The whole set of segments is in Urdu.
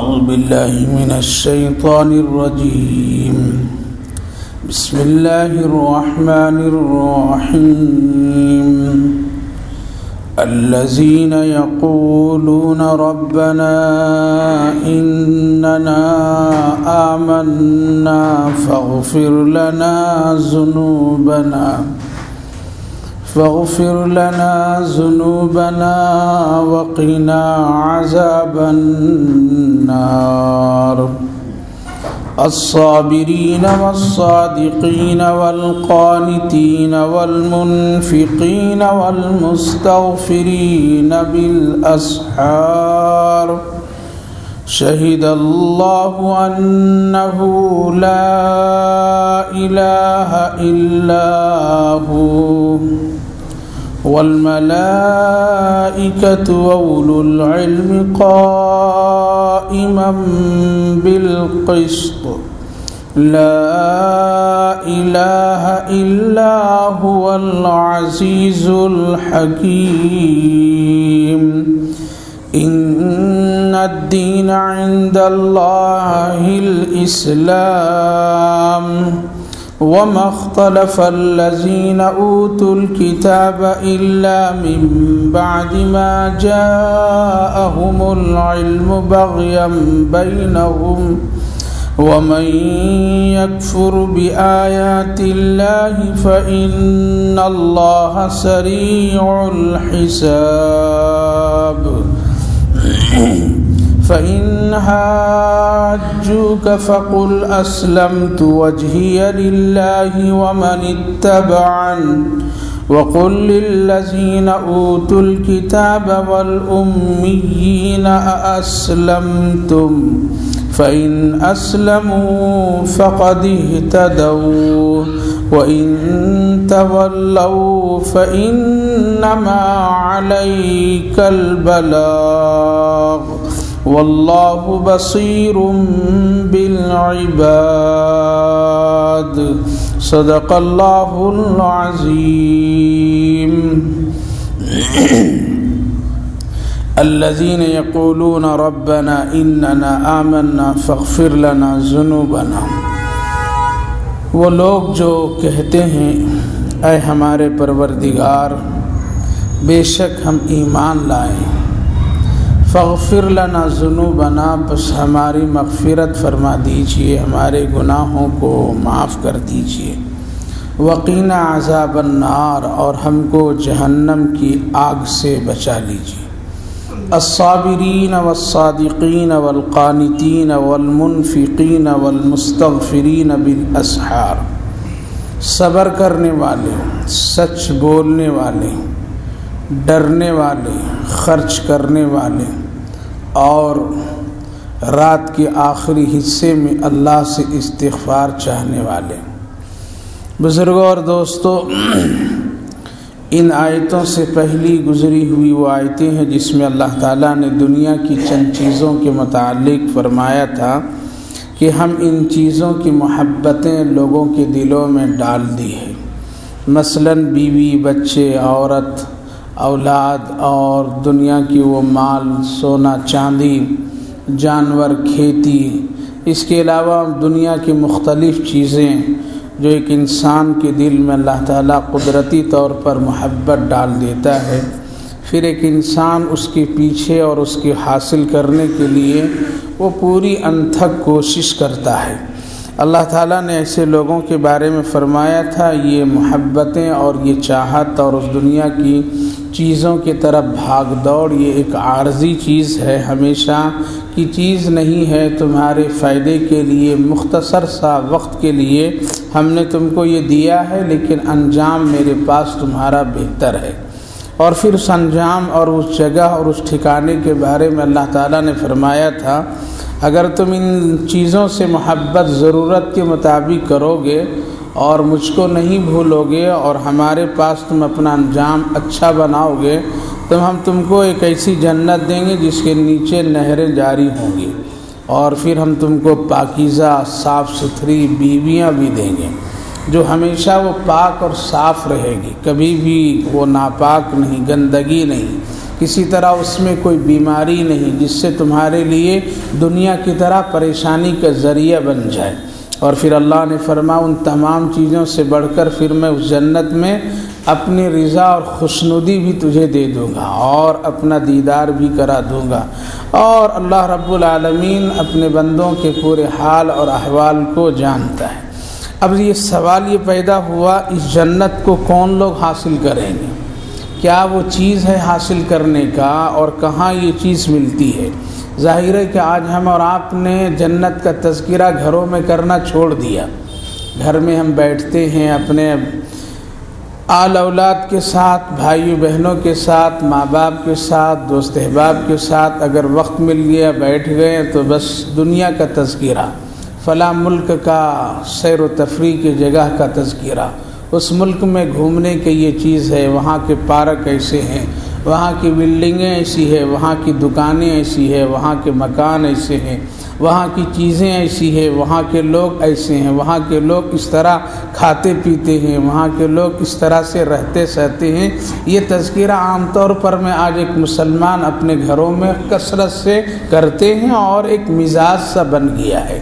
أعوذ بالله من الشيطان الرجيم. بسم الله الرحمن الرحيم. الذين يقولون ربنا إننا آمنا فاغفر لنا ذنوبنا وقنا عذاب النار. الصابرين والصادقين والقانتين والمنفقين والمستغفرين بالأسحار. شهد الله أنه لا إله إلا هو والملائكة وأولو العلم قائما بالقسط. لا إله إلا هو العزيز الحكيم. إن الدين عند الله الإسلام. وما اختلف الذين أوتوا الكتاب إلا من بعد ما جاءهم العلم بغيا بينهم. ومن يكفر بآيات الله فإن الله سريع الحساب. فإن حاجوك فقل أسلمت وجهي لله ومن اتبعني وقل للذين أوتوا الكتاب والأميين أأسلمتم فإن أسلموا فقد اهتدوا وإن تولوا فإنما عليك البلاغ والله بصير بالعباد. صدق الله العظيم. الذين يقولون ربنا إننا آمنا فاغفر لنا ذنوبنا. وہ لوگ جو کہتے ہیں اے ہمارے پروردگار بے شک ہم ایمان لائے، فاغفر لنا ذنوبنا بس ہماری مغفرت فرما دیجئے، ہمارے گناہوں کو معاف کر دیجئے، وقینا عذاب النار اور ہم کو جہنم کی آگ سے بچا لیجئے. الصابرین والصادقین والقانتین والمنفقین والمستغفرین بالاسحار. صبر کرنے والے، سچ بولنے والے، ڈرنے والے، خرچ کرنے والے اور رات کے آخری حصے میں اللہ سے استغفار چاہنے والے. بزرگوں اور دوستو، ان آیتوں سے پہلی گزری ہوئی وہ آیتیں ہیں جس میں اللہ تعالیٰ نے دنیا کی چند چیزوں کے متعلق فرمایا تھا کہ ہم ان چیزوں کی محبتیں لوگوں کے دلوں میں ڈال دی ہے. مثلاً بیوی، بچے، عورت، اولاد اور دنیا کی وہ مال، سونا چاندی، جانور، کھیتی، اس کے علاوہ دنیا کی مختلف چیزیں جو ایک انسان کے دل میں اللہ تعالیٰ قدرتی طور پر محبت ڈال دیتا ہے، پھر ایک انسان اس کے پیچھے اور اس کے حاصل کرنے کے لیے وہ پوری انتھک کوشش کرتا ہے. اللہ تعالیٰ نے ایسے لوگوں کے بارے میں فرمایا تھا یہ محبتیں اور یہ چاہت اور اس دنیا کی چیزوں کی طرف بھاگ دوڑ یہ ایک عارضی چیز ہے، ہمیشہ کی چیز نہیں ہے. تمہارے فائدے کے لیے مختصر سا وقت کے لیے ہم نے تم کو یہ دیا ہے، لیکن انجام میرے پاس تمہارا بہتر ہے. اور پھر اس انجام اور اس جگہ اور اس ٹھکانے کے بارے میں اللہ تعالیٰ نے فرمایا تھا اگر تم ان چیزوں سے محبت ضرورت کے مطابق کرو گے اور مجھ کو نہیں بھولو گے اور ہمارے پاس تم اپنا انجام اچھا بناؤ گے تو ہم تم کو ایک ایسی جنت دیں گے جس کے نیچے نہریں جاری ہوں گی، اور پھر ہم تم کو پاکیزہ صاف ستھری بیویاں بھی دیں گے جو ہمیشہ وہ پاک اور صاف رہے گی، کبھی بھی وہ ناپاک نہیں، گندگی نہیں. کسی طرح اس میں کوئی بیماری نہیں جس سے تمہارے لیے دنیا کی طرح پریشانی کا ذریعہ بن جائے۔ اور پھر اللہ نے فرمایا ان تمام چیزوں سے بڑھ کر پھر میں اس جنت میں اپنی رضا اور خوشنودی بھی تجھے دے دوں گا اور اپنا دیدار بھی کرا دوں گا۔ اور اللہ رب العالمین اپنے بندوں کے پورے حال اور احوال کو جانتا ہے۔ اب یہ سوال یہ پیدا ہوا، اس جنت کو کون لوگ حاصل کریں گے؟ کیا وہ چیز ہے حاصل کرنے کا اور کہاں یہ چیز ملتی ہے؟ ظاہر ہے کہ آج ہم اور آپ نے جنت کا تذکرہ گھروں میں کرنا چھوڑ دیا۔ گھر میں ہم بیٹھتے ہیں اپنے آل اولاد کے ساتھ، بھائیوں بہنوں کے ساتھ، ماں باپ کے ساتھ، دوست احباب کے ساتھ، اگر وقت مل گیا بیٹھ گئے تو بس دنیا کا تذکرہ، فلاں ملک کا سیر و تفریح کی جگہ کا تذکرہ، اس ملک میں گھومنے کی یہ چیز ہے، وہاں کے پارک ایسے ہیں، وہاں کی بلڈنگیں ایسی ہے، وہاں کی دکانیں ایسی ہے، وہاں کے مکان ایسے ہیں، وہاں کی چیزیں ایسی ہیں، وہاں کے لوگ ایسے ہیں، وہاں کے لوگ اس طرح کھاتے پیتے ہیں، وہاں کے لوگ اس طرح سے رہتے سہتے ہیں۔ یہ تذکرہ عام طور پر میں آج ایک مسلمان اپنے گھروں میں کثرت سے کرتے ہیں اور ایک مزاج سا بن گیا ہے۔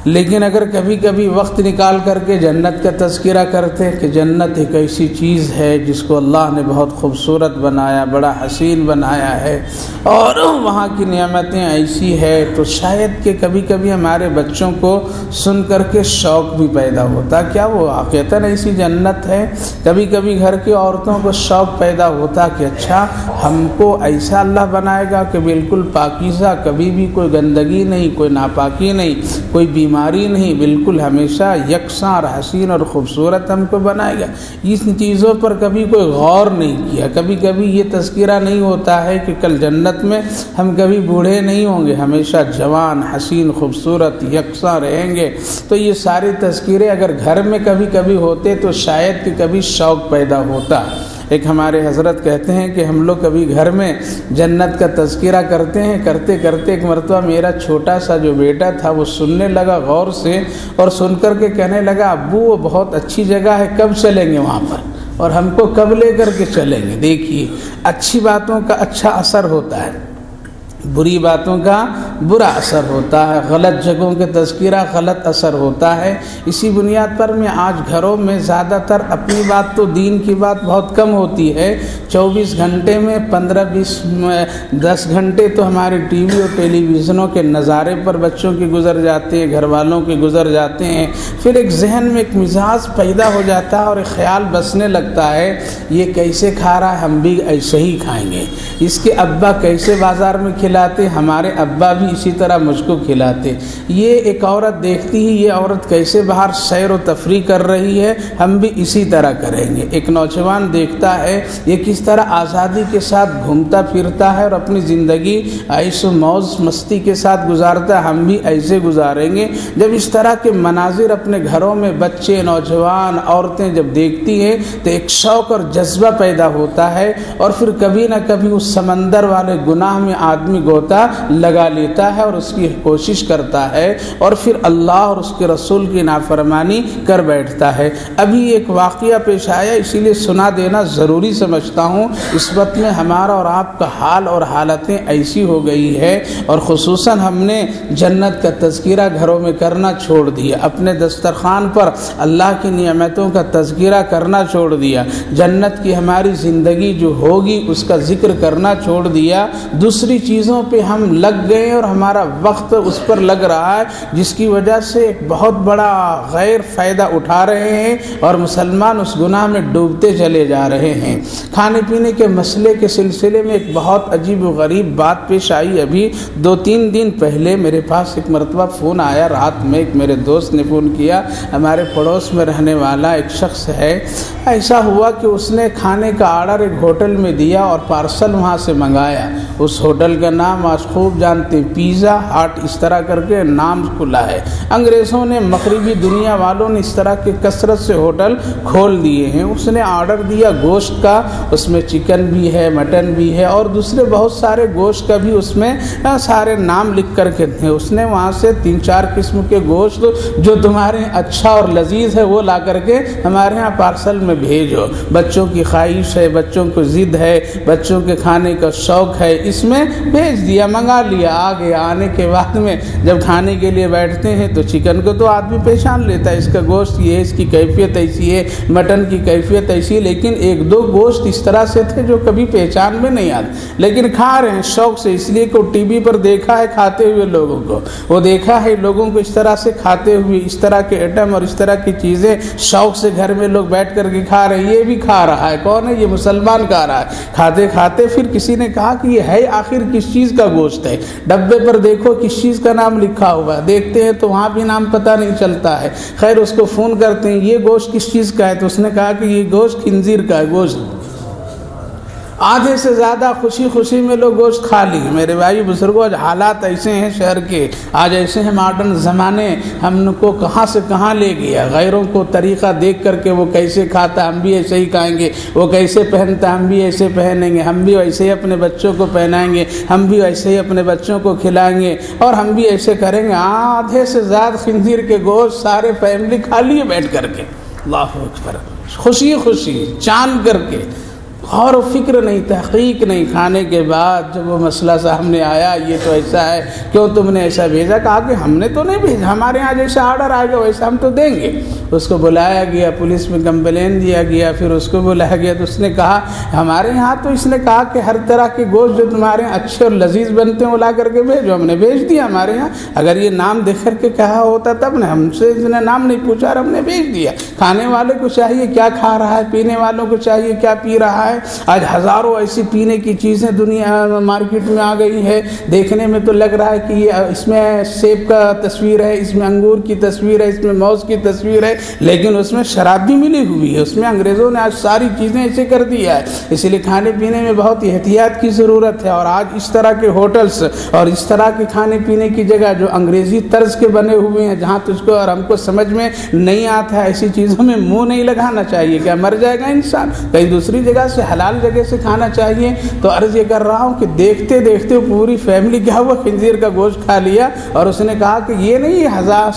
لیکن اگر کبھی کبھی وقت نکال کر کے جنت کا تذکرہ کرتے کہ جنت ایک ایسی چیز ہے جس کو اللہ نے بہت خوبصورت بنایا، بڑا حسین بنایا ہے اور وہاں کی نعمتیں ایسی ہے، تو شاید کہ کبھی کبھی ہمارے بچوں کو سن کر کے شوق بھی پیدا ہوتا، کیا وہ واقعتاً ایسی جنت ہے؟ کبھی کبھی گھر کی عورتوں کو شوق پیدا ہوتا کہ اچھا ہم کو ایسا اللہ بنائے گا کہ بالکل پاکیزہ، کبھی بھی کوئی گندگی نہیں، کوئی ناپاکی نہیں، کوئی بیماری نہیں، بالکل ہمیشہ یکساں اور حسین اور خوبصورت ہم کو بنائے گا۔ ان چیزوں پر کبھی کوئی غور نہیں کیا۔ کبھی کبھی یہ تذکرہ نہیں ہوتا ہے کہ کل جنت میں ہم کبھی بوڑھے نہیں ہوں گے، ہمیشہ جوان، حسین، خوبصورت، یکساں رہیں گے۔ تو یہ سارے تذکرے اگر گھر میں کبھی کبھی ہوتے تو شاید کہ کبھی شوق پیدا ہوتا۔ ایک ہمارے حضرت کہتے ہیں کہ ہم لوگ کبھی گھر میں جنت کا تذکرہ کرتے ہیں، کرتے کرتے ایک مرتبہ میرا چھوٹا سا جو بیٹا تھا وہ سننے لگا غور سے، اور سن کر کے کہنے لگا ابو وہ بہت اچھی جگہ ہے، کب چلیں گے وہاں پر اور ہم کو کب لے کر کے چلیں گے؟ دیکھیے اچھی باتوں کا اچھا اثر ہوتا ہے، بری باتوں کا برا اثر ہوتا ہے، غلط جگہوں کے تذکرہ غلط اثر ہوتا ہے۔ اسی بنیاد پر میں آج گھروں میں زیادہ تر اپنی بات تو دین کی بات بہت کم ہوتی ہے۔ 24 گھنٹے میں 10 گھنٹے تو ہمارے ٹی وی اور ٹیلی ویژنوں کے نظارے پر بچوں کے گزر جاتے ہیں، گھر والوں کے گزر جاتے ہیں۔ پھر ایک ذہن میں ایک مزاج پیدا ہو جاتا ہے اور ایک خیال بسنے لگتا ہے یہ کیسے کھا رہا ہے، ہم بھی ایسے ہی کھائیں گے۔ اس کے ابا کیسے بازار میں کھلاتے، ہمارے ابا بھی اسی طرح مجھ کو کھلاتے۔ یہ ایک عورت دیکھتی ہے یہ عورت کیسے باہر سیر و تفریح کر رہی ہے، ہم بھی اسی طرح کریں گے۔ ایک نوجوان دیکھتا ہے یہ کس طرح آزادی کے ساتھ گھومتا پھرتا ہے اور اپنی زندگی عیش و موج مستی کے ساتھ گزارتا ہے، ہم بھی ایسے گزاریں گے۔ جب اس طرح کے مناظر اپنے گھروں میں بچے، نوجوان، عورتیں جب دیکھتی ہیں تو ایک شوق اور جذبہ پیدا ہوتا ہے، اور پھر کبھی نہ کبھی اس سمندر والے گناہ میں آدمی گوتا لگا لیتا ہے اور اس کی کوشش کرتا ہے، اور پھر اللہ اور اس کے رسول کی نافرمانی کر بیٹھتا ہے۔ ابھی ایک واقعہ پیش آیا، اسی لیے سنا دینا ضروری سمجھتا ہوں۔ اس وقت میں ہمارا اور آپ کا حال اور حالتیں ایسی ہو گئی ہے، اور خصوصاً ہم نے جنت کا تذکرہ گھروں میں کرنا چھوڑ دیا، اپنے دسترخوان پر اللہ کی نعمتوں کا تذکرہ کرنا چھوڑ دیا، جنت کی ہماری زندگی جو ہوگی اس کا ذکر کرنا چھوڑ دیا، دوسری چیزوں پہ ہم لگ گئے اور ہمارا وقت اس پر لگ رہا ہے، جس کی وجہ سے ایک بہت بڑا غیر فائدہ اٹھا رہے ہیں اور مسلمان اس گناہ میں ڈوبتے چلے جا رہے ہیں۔ کھانے پینے کے مسئلے کے سلسلے میں ایک بہت عجیب و غریب بات پیش آئی۔ ابھی 2-3 دن پہلے میرے پاس ایک مرتبہ فون آیا، رات میں ایک میرے دوست نے فون کیا، ہمارے پڑوس میں رہنے والا ایک شخص ہے، ایسا ہوا کہ اس نے کھانے کا آرڈر ایک ہوٹل میں دیا اور پارسل وہاں سے منگایا۔ اس ہوٹل کا نام آج خوب جانتے، پیزا ہٹ اس طرح کر کے نام کھلا ہے۔ انگریزوں نے، مغربی دنیا والوں نے اس طرح کے کثرت سے ہوٹل کھول دیے ہیں۔ اس نے آرڈر دیا گوشت کا، اس میں چکن بھی ہے، مٹن بھی ہے اور دوسرے بہت سارے گوشت کا بھی اس میں سارے نام لکھ کر کے تھے۔ اس نے وہاں سے 3-4 قسم کے گوشت جو تمہارے اچھا اور لذیذ ہے وہ لا کر کے ہمارے ہاں پارسل میں بھیجو، بچوں کی خواہش ہے، بچوں کو ضد ہے، بچوں کے کھانے کا شوق ہے، اس میں بھیج دیا، منگا لیا۔ آگے آنے کے بعد میں جب کھانے کے لیے بیٹھتے ہیں تو چکن کو تو آدمی پہچان لیتا ہے، اس کا گوشت یہ ہے، اس کی کیفیت ایسی ہے، مٹن کی کیفیت ایسی ہے، لیکن 1-2 گوشت اس طرح سے تھے جو کبھی پہچان میں نہیں آتے، لیکن کھا رہے ہیں شوق سے، اس لیے کہ ٹی وی پر دیکھا ہے کھاتے ہوئے لوگوں کو، وہ دیکھا ہے لوگوں کو اس طرح سے کھاتے ہوئے، اس طرح کے ایٹم اور اس طرح کی چیزیں شوق سے گھر میں لوگ بیٹھ کر کے کھا رہے ہیں، یہ بھی کھا رہا ہے۔ کون ہے؟ یہ مسلمان کھا رہا ہے۔ کھاتے کھاتے پھر کسی نے کہا کہ یہ ہے آخر کس چیز کا گوشت ہے؟ ڈبے پر دیکھو کس چیز کا نام لکھا ہوا ہے، دیکھتے ہیں تو وہاں بھی نام پتہ نہیں چلتا ہے۔ خیر اس کو فون کرتے ہیں، یہ گوشت کس چیز کا ہے؟ تو اس نے کہا کہ یہ گوشت خنزیر کا ہے، گوشت۔ آدھے سے زیادہ خوشی خوشی میں لوگ گوشت کھا لی۔ میرے بھائی بزرگوں، آج حالات ایسے ہیں شہر کے، آج ایسے ہیں ماڈرن زمانے، ہم کو کہاں سے کہاں لے گیا۔ غیروں کو طریقہ دیکھ کر کے وہ کیسے کھاتا ہم بھی ایسے ہی کھائیں گے، وہ کیسے پہنتا ہم بھی ایسے پہنیں گے، ہم بھی ویسے ہی اپنے بچوں کو پہنائیں گے، ہم بھی ویسے ہی اپنے بچوں کو کھلائیں گے اور ہم بھی ایسے کریں گے۔ آدھے سے زیادہ خنزیر کے گوشت سارے فیملی کھا لیے بیٹھ کر کے، اللہ اکبر، خوشی خوشی چاند کر کے، غور و فکر نہیں، تحقیق نہیں۔ کھانے کے بعد جب وہ مسئلہ سامنے آیا، یہ تو ایسا ہے، کیوں تم نے ایسا بھیجا؟ کہا کہ ہم نے تو نہیں بھیجا، ہمارے یہاں جیسا آرڈر آئے گا ویسا ہم تو دیں گے۔ اس کو بلایا گیا، پولیس میں کمپلین دیا گیا، پھر اس کو بلایا گیا تو اس نے کہا ہمارے یہاں تو اس نے کہا کہ ہر طرح کے گوشت جو تمہارے یہاں اچھے اور لذیذ بنتے ہیں وہ لا کر کے بھیجو۔ ہم نے بھیج دیا ہمارے یہاں، اگر یہ نام دیکھ کر کے کہا ہوتا تب نے، ہم سے اس نے نام نہیں پوچھا اور ہم نے بھیج دیا۔ کھانے والے کو چاہیے کیا کھا رہا ہے، پینے والوں کو چاہیے کیا پی رہا ہے۔ آج ہزاروں ایسی پینے کی چیزیں دنیا مارکیٹ میں آ گئی ہے، دیکھنے میں تو لگ رہا ہے کہ یہ اس میں سیب کا تصویر ہے، اس میں انگور کی تصویر ہے، اس میں موز کی تصویر ہے، لیکن اس میں شراب بھی ملی ہوئی ہے۔ اس میں انگریزوں نے آج ساری چیزیں ایسے کر دیا ہے، اس لیے کھانے پینے میں بہت احتیاط کی ضرورت ہے۔ اور آج اس طرح کے ہوٹلز اور اس طرح کے کھانے پینے کی جگہ جو انگریزی طرز کے بنے ہوئے ہیں، جہاں تجھ کو اور ہم کو سمجھ میں نہیں آتا ہے، ایسی چیزوں میں منہ نہیں لگانا چاہیے، کیا مر جائے گا انسان۔ کہیں دوسری جگہ سے حلال جگہ سے کھانا چاہیے۔ تو عرض یہ کر رہا ہوں کہ دیکھتے دیکھتے پوری فیملی کیا ہوا، خنزیر کا گوشت کھا لیا۔ اور اس نے کہا کہ یہ نہیں،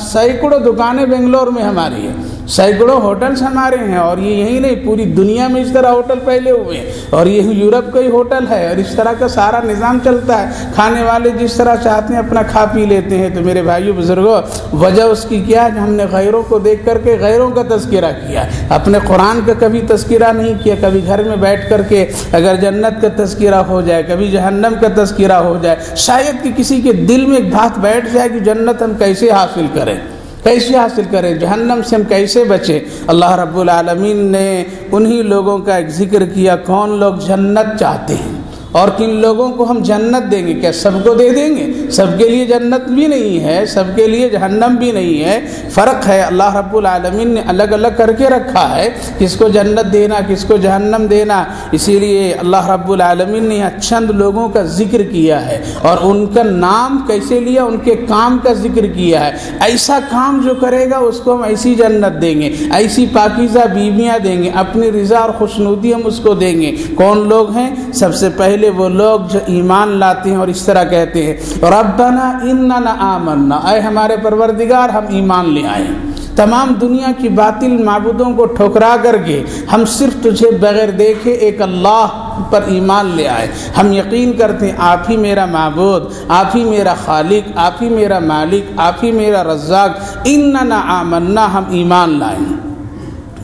سینکڑوں دکانیں بنگلور میں ہماری ہیں، سینکڑوں ہوٹلز ہمارے ہیں، اور یہ یہی نہیں پوری دنیا میں اس طرح ہوٹل پھیلے ہوئے ہیں، اور یہ یورپ کا ہی ہوٹل ہے، اور اس طرح کا سارا نظام چلتا ہے۔ کھانے والے جس طرح چاہتے ہیں اپنا کھا پی لیتے ہیں۔ تو میرے بھائیو بزرگوں، وجہ اس کی کیا ہے کہ ہم نے غیروں کو دیکھ کر کے غیروں کا تذکرہ کیا، اپنے قرآن کا کبھی تذکرہ نہیں کیا۔ کبھی گھر میں بیٹھ کر کے اگر جنت کا تذکرہ ہو جائے، کبھی جہنم کا تذکرہ ہو جائے، شاید کہ کسی کے دل میں ایک بات بیٹھ جائے کہ جنت ہم کیسے حاصل کریں، کیسے حاصل کریں، جہنم سے ہم کیسے بچیں۔ اللہ رب العالمین نے انہی لوگوں کا ایک ذکر کیا، کون لوگ جنت چاہتے ہیں اور کن لوگوں کو ہم جنت دیں گے۔ کیا سب کو دے دیں گے؟ سب کے لیے جنت بھی نہیں ہے، سب کے لیے جہنم بھی نہیں ہے، فرق ہے۔ اللہ رب العالمین نے الگ الگ کر کے رکھا ہے، کس کو جنت دینا، کس کو جہنم دینا۔ اسی لیے اللہ رب العالمین نے چند لوگوں کا ذکر کیا ہے اور ان کا نام کیسے لیا، ان کے کام کا ذکر کیا ہے۔ ایسا کام جو کرے گا اس کو ہم ایسی جنت دیں گے، ایسی پاکیزہ بیویاں دیں گے، اپنی رضا اور خوشنودی ہم اس کو دیں گے۔ کون لوگ ہیں؟ سب سے پہلے وہ لوگ جو ایمان لاتے ہیں اور اس طرح کہتے ہیں ربنا اننا آمنا، اے ہمارے پروردگار ہم ایمان لے آئے، تمام دنیا کی باطل معبودوں کو ٹھکرا کر کے ہم صرف تجھے بغیر دیکھے ایک اللہ پر ایمان لے آئے۔ ہم یقین کرتے ہیں آپ ہی میرا معبود، آپ ہی میرا خالق، آپ ہی میرا مالک، آپ ہی میرا رزاق، اننا آمنا، ہم ایمان لائیں۔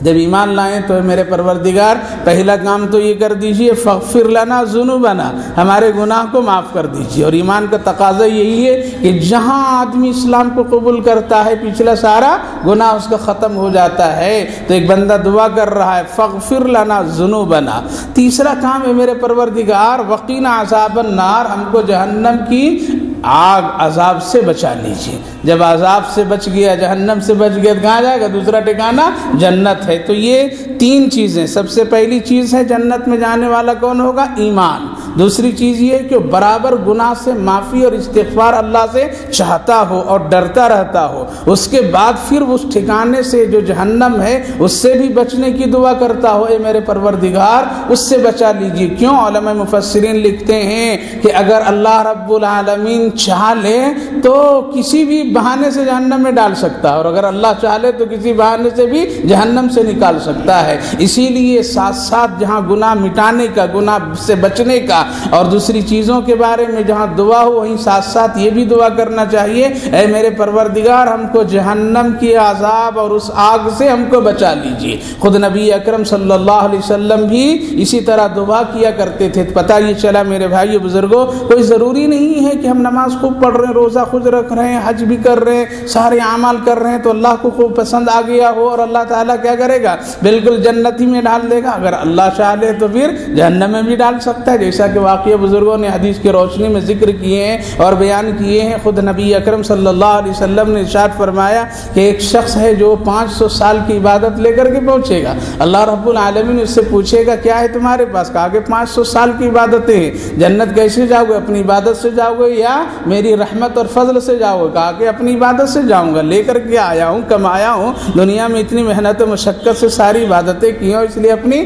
جب ایمان لائیں تو میرے پروردگار پہلا کام تو یہ کر دیجئے فاغفر لنا ذنوبنا، ہمارے گناہ کو معاف کر دیجئے۔ اور ایمان کا تقاضا یہی ہے کہ جہاں آدمی اسلام کو قبول کرتا ہے پچھلا سارا گناہ اس کا ختم ہو جاتا ہے۔ تو ایک بندہ دعا کر رہا ہے فاغفر لنا ذنوبنا۔ تیسرا کام ہے میرے پروردگار وقنا عذاب النار، ہم کو جہنم کی آگ عذاب سے بچا لیجئے۔ جب عذاب سے بچ گیا، جہنم سے بچ گیا تو کہاں جائے گا؟ دوسرا ٹھکانہ جنت ہے۔ تو یہ تین چیزیں، سب سے پہلی چیز ہے جنت میں جانے والا کون ہوگا؟ ایمان۔ دوسری چیز یہ کہ برابر گناہ سے معافی اور استغفار اللہ سے چاہتا ہو اور ڈرتا رہتا ہو، اس کے بعد پھر اس ٹھکانے سے جو جہنم ہے اس سے بھی بچنے کی دعا کرتا ہو، اے میرے پروردگار اس سے بچا لیجیے۔ کیوں؟ علماء مفسرین لکھتے ہیں کہ اگر اللہ رب العالمین چاہ لے تو کسی بھی بہانے سے جہنم میں ڈال سکتا ہے، اور اگر اللہ چاہ لے تو کسی بہانے سے بھی جہنم سے نکال سکتا ہے۔ اسی لیے ساتھ ساتھ جہاں گناہ مٹانے کا، گناہ سے بچنے کا اور دوسری چیزوں کے بارے میں جہاں دعا ہو، وہیں ساتھ ساتھ یہ بھی دعا کرنا چاہیے، اے میرے پروردگار ہم کو جہنم کی عذاب اور اس آگ سے ہم کو بچا لیجیے۔ خود نبی اکرم صلی اللہ علیہ وسلم بھی اسی طرح دعا کیا کرتے تھے۔ پتہ یہ چلا میرے بھائیو بزرگوں، کوئی ضروری نہیں ہے کہ ہم نماز خوب پڑھ رہے ہیں، روزہ خود رکھ رہے ہیں، حج بھی کر رہے ہیں، سارے اعمال کر رہے ہیں تو اللہ کو خوب پسند آ گیا ہو اور اللہ تعالیٰ کیا کرے گا؟ بالکل جنت ہی میں ڈال دے گا۔ اگر اللہ چاہ لے تو پھر جہنم میں بھی ڈال سکتا ہے، جیسا کہ واقعہ بزرگوں نے حدیث کی روشنی میں ذکر کیے ہیں اور بیان کیے ہیں۔ خود نبی اکرم صلی اللہ علیہ وسلم نے ارشاد فرمایا کہ ایک شخص ہے جو 500 سال کی عبادت لے کر کے پہنچے گا، اللہ رب العالمین اس سے پوچھے گا کیا ہے تمہارے پاس؟ کہا کہ 500 سال کی عبادتیں ہیں۔ جنت کیسے جاؤ گے؟ اپنی عبادت سے جاؤ گے یا میری رحمت اور فضل سے جاؤ گے؟ کہا کہ اپنی عبادت سے جاؤں گا، لے کر کے آیا ہوں، کمایا ہوں، دنیا میں اتنی محنت و مشقت سے ساری عبادتیں کی ہوں، اس لیے اپنی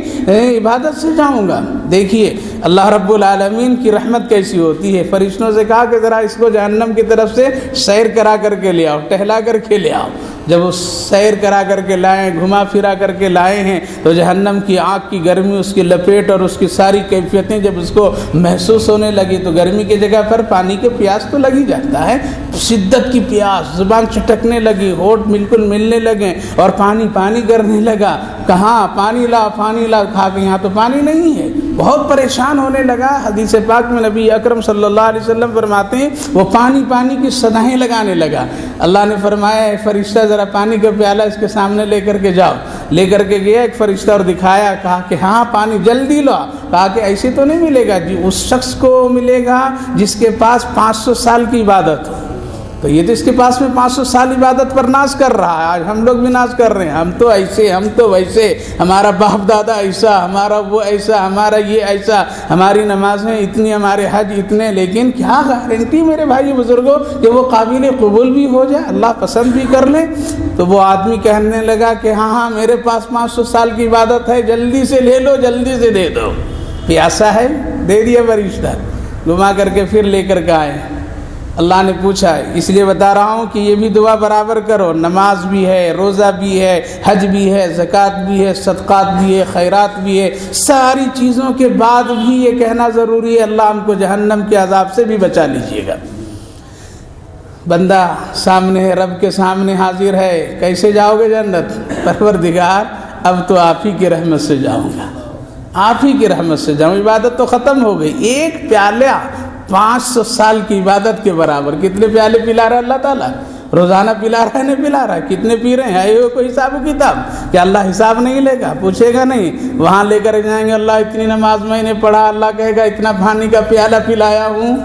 عبادت سے جاؤں گا۔ دیکھیے اللہ رب العالمین کی رحمت کیسی ہوتی ہے۔ فرشتوں سے کہا کہ ذرا اس کو جہنم کی طرف سے سیر کرا کر کے لے آؤ، ٹہلا کر کے لے آؤ۔ جب اس سیر کرا کر کے لائے، گھما پھرا کر کے لائے ہیں تو جہنم کی آگ کی گرمی، اس کی لپیٹ اور اس کی ساری کیفیتیں جب اس کو محسوس ہونے لگی تو گرمی کی جگہ پر پانی کے پیاس تو لگ ہی جاتا ہے، شدت کی پیاس، زبان چٹکنے لگی، ہونٹ بالکل ملنے لگے اور پانی پانی کرنے لگا۔ کہاں پانی لا پانی لا، کہا کہ یہاں تو پانی نہیں ہے، بہت پریشان ہونے لگا۔ حدیث پاک میں نبی اکرم صلی اللہ علیہ وسلم فرماتے ہیں وہ پانی پانی کی صدائیں لگانے لگا۔ اللہ نے فرمایا اے فرشتہ ذرا پانی کا پیالہ اس کے سامنے لے کر کے جاؤ۔ لے کر کے گیا ایک فرشتہ اور دکھایا، کہا کہ ہاں پانی جلدی لو۔ کہا کہ ایسے تو نہیں ملے گا جی، اس شخص کو ملے گا جس کے پاس 500 سال کی عبادت ہو۔ تو یہ تو اس کے پاس میں 500 سال عبادت پر ناز کر رہا ہے۔ آج ہم لوگ بھی ناز کر رہے ہیں، ہم تو ایسے، ہم تو ویسے، ہمارا باپ دادا ایسا، ہمارا وہ ایسا، ہمارا یہ ایسا، ہماری نمازیں اتنی، ہمارے حج اتنے، لیکن کیا گارنٹی میرے بھائی بزرگوں کہ وہ قابل قبول بھی ہو جائے، اللہ پسند بھی کر لے؟ تو وہ آدمی کہنے لگا کہ ہاں ہاں میرے پاس 500 سال کی عبادت ہے، جلدی سے لے لو، جلدی سے دے دو۔ پیاسا ہے، دے دیا فرشتہ، گھما کر کے پھر لے کر کے آئے۔ اللہ نے پوچھا، اس لیے بتا رہا ہوں کہ یہ بھی دعا برابر کرو، نماز بھی ہے، روزہ بھی ہے، حج بھی ہے، زکوٰۃ بھی ہے، صدقات بھی ہے، خیرات بھی ہے، ساری چیزوں کے بعد بھی یہ کہنا ضروری ہے اللہ ہم کو جہنم کے عذاب سے بھی بچا لیجیے گا۔ بندہ سامنے ہے، رب کے سامنے حاضر ہے، کیسے جاؤ گے جنت؟ پروردگار اب تو آپ ہی کی رحمت سے جاؤں گا، آپ ہی کی رحمت سے جاؤں۔ عبادت تو ختم ہو گئی، ایک پیالہ 500 سال کی عبادت کے برابر۔ کتنے پیالے پلا رہا ہے اللہ تعالیٰ؟ روزانہ پلا رہا ہے، نہیں پلا رہا ہے؟ کتنے پی رہے ہیں؟ ہے کوئی حساب و کتاب؟ کہ اللہ حساب نہیں لے گا، پوچھے گا نہیں؟ وہاں لے کر جائیں گے، اللہ اتنی نماز میں نے پڑھا، اللہ کہے گا اتنا پانی کا پیالہ پلایا ہوں،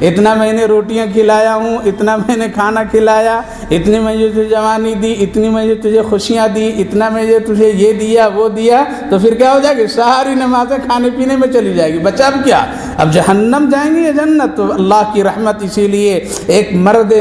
اتنا میں نے روٹیاں کھلایا ہوں، اتنا میں نے کھانا کھلایا، اتنی میں نے تجھے جوانی دی، اتنی میں نے تجھے خوشیاں دی، اتنا میں نے تجھے یہ دیا وہ دیا۔ تو پھر کیا ہو جائے گی؟ ساری نمازیں کھانے پینے میں چلی جائے گی، بچا اب کیا؟ اب جہنم جائیں گے یا جنت؟ تو اللہ کی رحمت، اسی لیے ایک مرد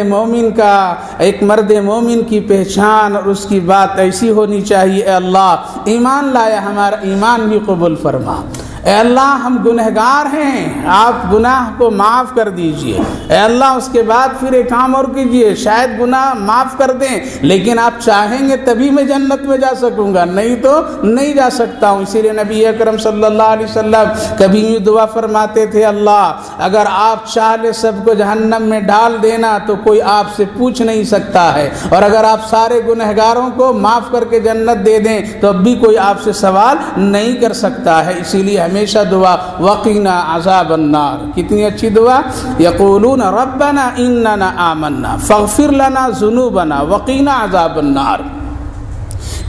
مومن کی پہچان اور اس کی بات ایسی ہونی چاہیے، اے اللہ ایمان لایا، ہمارا ایمان بھی قبول فرما۔ اے اللہ ہم گنہگار ہیں، آپ گناہ کو معاف کر دیجئے۔ اے اللہ اس کے بعد پھر ایک کام اور کیجئے، شاید گناہ معاف کر دیں لیکن آپ چاہیں گے تبھی میں جنت میں جا سکوں گا، نہیں تو نہیں جا سکتا ہوں۔ اسی لیے نبی اکرم صلی اللہ علیہ وسلم کبھی یوں دعا فرماتے تھے، اللہ اگر آپ چاہ لے سب کو جہنم میں ڈال دینا تو کوئی آپ سے پوچھ نہیں سکتا ہے، اور اگر آپ سارے گنہگاروں کو معاف کر کے جنت دے دیں تو اب بھی کوئی آپ سے سوال نہیں کر سکتا ہے۔ اسی لیے ہمیشہ دعا وقنا عذاب النار، کتنی اچھی دعا، یقولون ربنا اننا آمنا فاغفر لنا ذنوبنا وقنا عذاب النار۔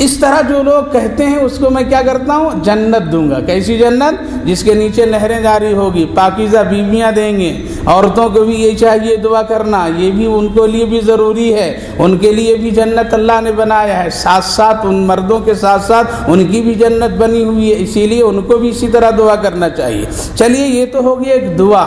اس طرح جو لوگ کہتے ہیں اس کو میں کیا کرتا ہوں؟ جنت دوں گا۔ کیسی جنت؟ جس کے نیچے نہریں جاری ہوگی، پاکیزہ بیویاں دیں گے۔ عورتوں کو بھی یہ چاہیے دعا کرنا، یہ بھی ان کے لیے بھی ضروری ہے، ان کے لیے بھی جنت اللہ نے بنایا ہے، ساتھ ساتھ ان مردوں کے ساتھ ساتھ ان کی بھی جنت بنی ہوئی ہے، اسی لیے ان کو بھی اسی طرح دعا کرنا چاہیے۔ چلیے یہ تو ہو گیا ایک دعا،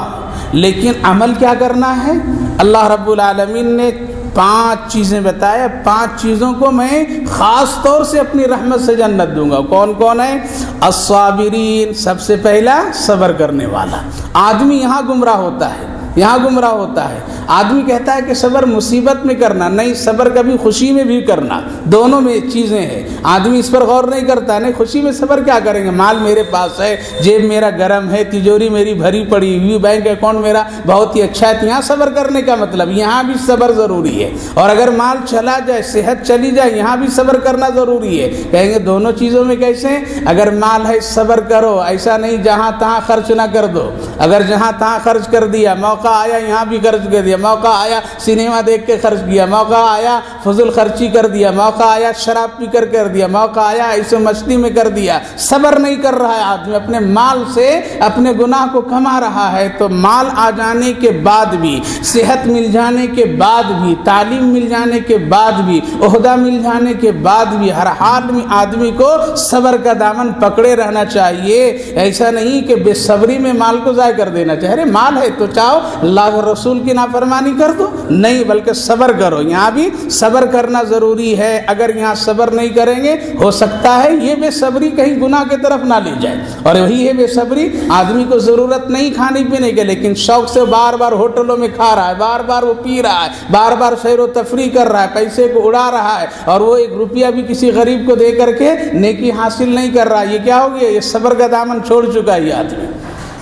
لیکن عمل کیا کرنا ہے؟ اللہ رب العالمین نے 5 چیزیں بتایا، 5 چیزوں کو میں خاص طور سے اپنی رحمت سے جنت دوں گا۔ کون کون ہے؟ الصابرین، سب سے پہلا صبر کرنے والا۔ آدمی یہاں گمراہ ہوتا ہے، یہاں گمراہ ہوتا ہے۔ آدمی کہتا ہے کہ صبر مصیبت میں کرنا، نہیں، صبر کبھی خوشی میں بھی کرنا، دونوں میں چیزیں ہیں۔ آدمی اس پر غور نہیں کرتا، نہیں خوشی میں صبر کیا کریں گے، مال میرے پاس ہے، جیب میرا گرم ہے، تجوری میری بھری پڑی ہوئی، بینک اکاؤنٹ میرا بہت ہی اچھا ہے۔ یہاں صبر کرنے کا مطلب یہاں بھی صبر ضروری ہے، اور اگر مال چلا جائے، صحت چلی جائے، یہاں بھی صبر کرنا ضروری ہے۔ کہیں گے دونوں چیزوں میں کیسے؟ اگر مال ہے صبر کرو، ایسا نہیں جہاں تہاں خرچ نہ کر دو۔ اگر جہاں تہاں خرچ کر دیا، موقع آیا یہاں بھی خرچ کر دیا، موقع آیا سنیما دیکھ کے خرچ کیا، موقع آیا فضول خرچی کر دیا، موقع آیا شراب پی کر دیا، موقع آیا ایسے مستی میں کر دیا، صبر نہیں کر رہا ہے آدمی، اپنے مال سے اپنے گناہ کو کما رہا ہے۔ تو مال آ جانے کے بعد بھی، صحت مل جانے کے بعد بھی، تعلیم مل جانے کے بعد بھی، عہدہ مل جانے کے بعد بھی، ہر حال میں آدمی کو صبر کا دامن پکڑے رہنا چاہیے۔ ایسا نہیں کہ بے صبری میں مال کو ضائع کر دینا چاہے، ارے مال ہے تو چاہو اللہ رسول کی نافرمانی کر دو، نہیں، بلکہ صبر کرو۔ یہاں بھی صبر کرنا ضروری ہے۔ اگر یہاں صبر نہیں کریں گے، ہو سکتا ہے یہ بے صبری کہیں گناہ کی طرف نہ لے جائے، اور وہی ہے بے صبری، آدمی کو ضرورت نہیں کھانے پینے کے، لیکن شوق سے بار بار ہوٹلوں میں کھا رہا ہے، بار بار وہ پی رہا ہے، بار بار سیر و تفریح کر رہا ہے، پیسے کو اڑا رہا ہے، اور وہ 1 روپیہ بھی کسی غریب کو دے کر کے نیکی حاصل نہیں کر رہا۔ یہ کیا ہو گیا؟ یہ صبر کا دامن چھوڑ چکا ہے یہ آدمی۔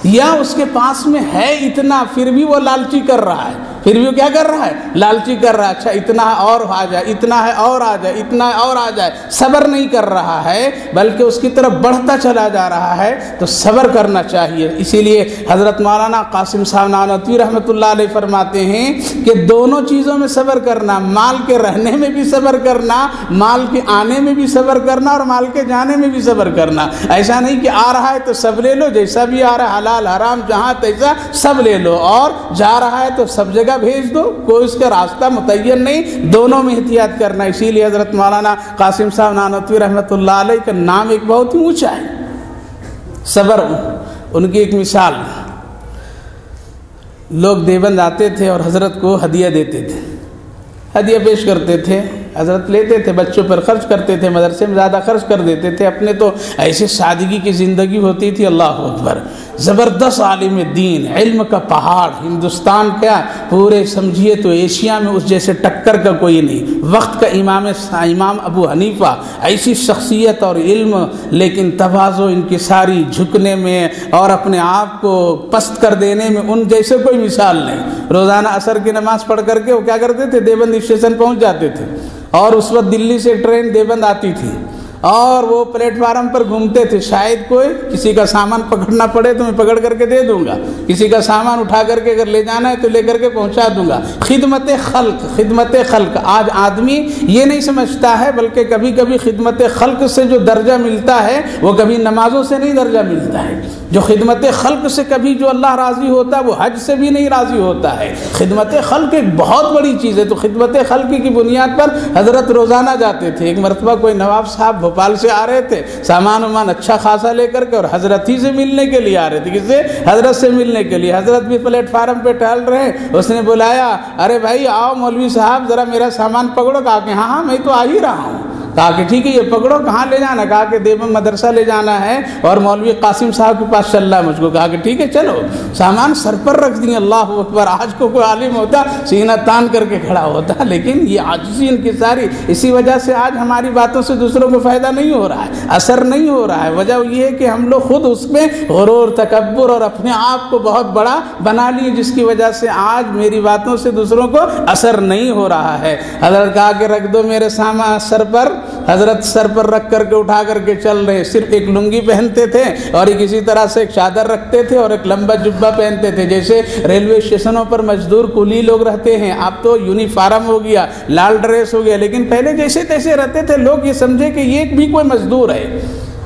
یا اس کے پاس میں ہے اتنا، پھر بھی وہ لالچی کر رہا ہے، پھر بھی وہ کیا کر رہا ہے؟ لالچی کر رہا ہے، اچھا اتنا ہے اور آ جائے، اتنا ہے اور آ جائے، اتنا ہے اور آ جائے، صبر نہیں کر رہا ہے، بلکہ اس کی طرف بڑھتا چلا جا رہا ہے۔ تو صبر کرنا چاہیے۔ اسی لیے حضرت مولانا قاسم صاحب نانوتوی رحمۃ اللہ علیہ فرماتے ہیں کہ دونوں چیزوں میں صبر کرنا، مال کے رہنے میں بھی صبر کرنا، مال کے آنے میں بھی صبر کرنا، اور مال کے جانے میں بھی صبر کرنا۔ ایسا نہیں کہ آ رہا ہے تو سب لے لو، جیسا بھی آ رہا ہے، حلال حرام جہاں تیسا سب لے لو، اور جا رہا ہے تو سب جگہ بھیج دو، کوئی اس کا راستہ متعین نہیں، دونوں میں احتیاط کرنا۔ اسی لیے حضرت مولانا قاسم صاحب نانوتوی رحمۃ اللہ علیہ کا نام ایک بہت ہی اونچا ہے، صبر۔ ان کی ایک مثال، لوگ دیوبند آتے تھے اور حضرت کو ہدیہ دیتے تھے، ہدیہ پیش کرتے تھے، حضرت لیتے تھے، بچوں پر خرچ کرتے تھے، مدرسے میں زیادہ خرچ کر دیتے تھے، اپنے تو ایسے سادگی کی زندگی ہوتی تھی، اللہ اکبر، زبردست عالم دین، علم کا پہاڑ، ہندوستان کیا پورے سمجھیے تو ایشیا میں اس جیسے ٹکر کا کوئی نہیں، وقت کا امام ابو حنیفہ، ایسی شخصیت اور علم، لیکن تواضع انکساری، جھکنے میں اور اپنے آپ کو پست کر دینے میں ان جیسے کوئی مثال نہیں۔ روزانہ عصر کی نماز پڑھ کر کے وہ کیا کرتے تھے؟ دیوبند اسٹیشن پہنچ جاتے تھے، اور اس وقت دلی سے ٹرین دیوبند آتی تھی، اور وہ پلیٹ فارم پر گھومتے تھے، شاید کوئی کسی کا سامان پکڑنا پڑے تو میں پکڑ کر کے دے دوں گا، کسی کا سامان اٹھا کر کے اگر لے جانا ہے تو لے کر کے پہنچا دوں گا۔ خدمت خلق، خدمت خلق، آج آدمی یہ نہیں سمجھتا ہے، بلکہ کبھی کبھی خدمت خلق سے جو درجہ ملتا ہے وہ کبھی نمازوں سے نہیں درجہ ملتا ہے، جو خدمت خلق سے کبھی جو اللہ راضی ہوتا ہے وہ حج سے بھی نہیں راضی ہوتا ہے۔ خدمت خلق ایک بہت بڑی چیز ہے۔ تو خدمت خلق کی بنیاد پر حضرت روزانہ جاتے تھے۔ ایک مرتبہ کوئی نواب صاحب بھوپال سے آ رہے تھے، سامان وامان اچھا خاصا لے کر کے، اور حضرت ہی سے ملنے کے لیے آ رہے تھے، کس سے؟ حضرت سے ملنے کے لیے۔ حضرت بھی پلیٹ فارم پہ ٹہل رہے ہیں، اس نے بلایا، ارے بھائی آؤ مولوی صاحب ذرا میرا سامان پکڑو۔ کہا کہ ہاں میں تو آ ہی رہا ہوں۔ کہا کہ ٹھیک ہے یہ پکڑو، کہاں لے جانا؟ کہا کہ دیوبند مدرسہ لے جانا ہے اور مولوی قاسم صاحب کے پاس چلنا ہے مجھ کو۔ کہا کہ ٹھیک ہے چلو، سامان سر پر رکھ دیں، اللہ اکبر۔ آج کو کوئی عالم ہوتا سینہ تان کر کے کھڑا ہوتا، لیکن یہ عاجزی انکساری، اسی وجہ سے آج ہماری باتوں سے دوسروں کو فائدہ نہیں ہو رہا ہے، اثر نہیں ہو رہا ہے۔ وجہ یہ ہے کہ ہم لوگ خود اس میں غرور، تکبر اور اپنے آپ کو بہت بڑا بنا لیے، جس کی وجہ سے آج میری باتوں سے دوسروں کو اثر نہیں ہو رہا ہے۔ حضرت کہا کہ رکھ دو میرے سامان سر پر، حضرت سر پر رکھ کر کے اٹھا کر کے چل رہے، صرف ایک لنگی پہنتے تھے اور ایک اسی طرح سے ایک چادر رکھتے تھے اور ایک لمبا جبہ پہنتے تھے، جیسے ریلوے اسٹیشنوں پر مزدور کولی لوگ رہتے ہیں، اب تو یونیفارم ہو گیا، لال ڈریس ہو گیا، لیکن پہلے جیسے تیسے رہتے تھے، لوگ یہ سمجھے کہ یہ بھی کوئی مزدور ہے۔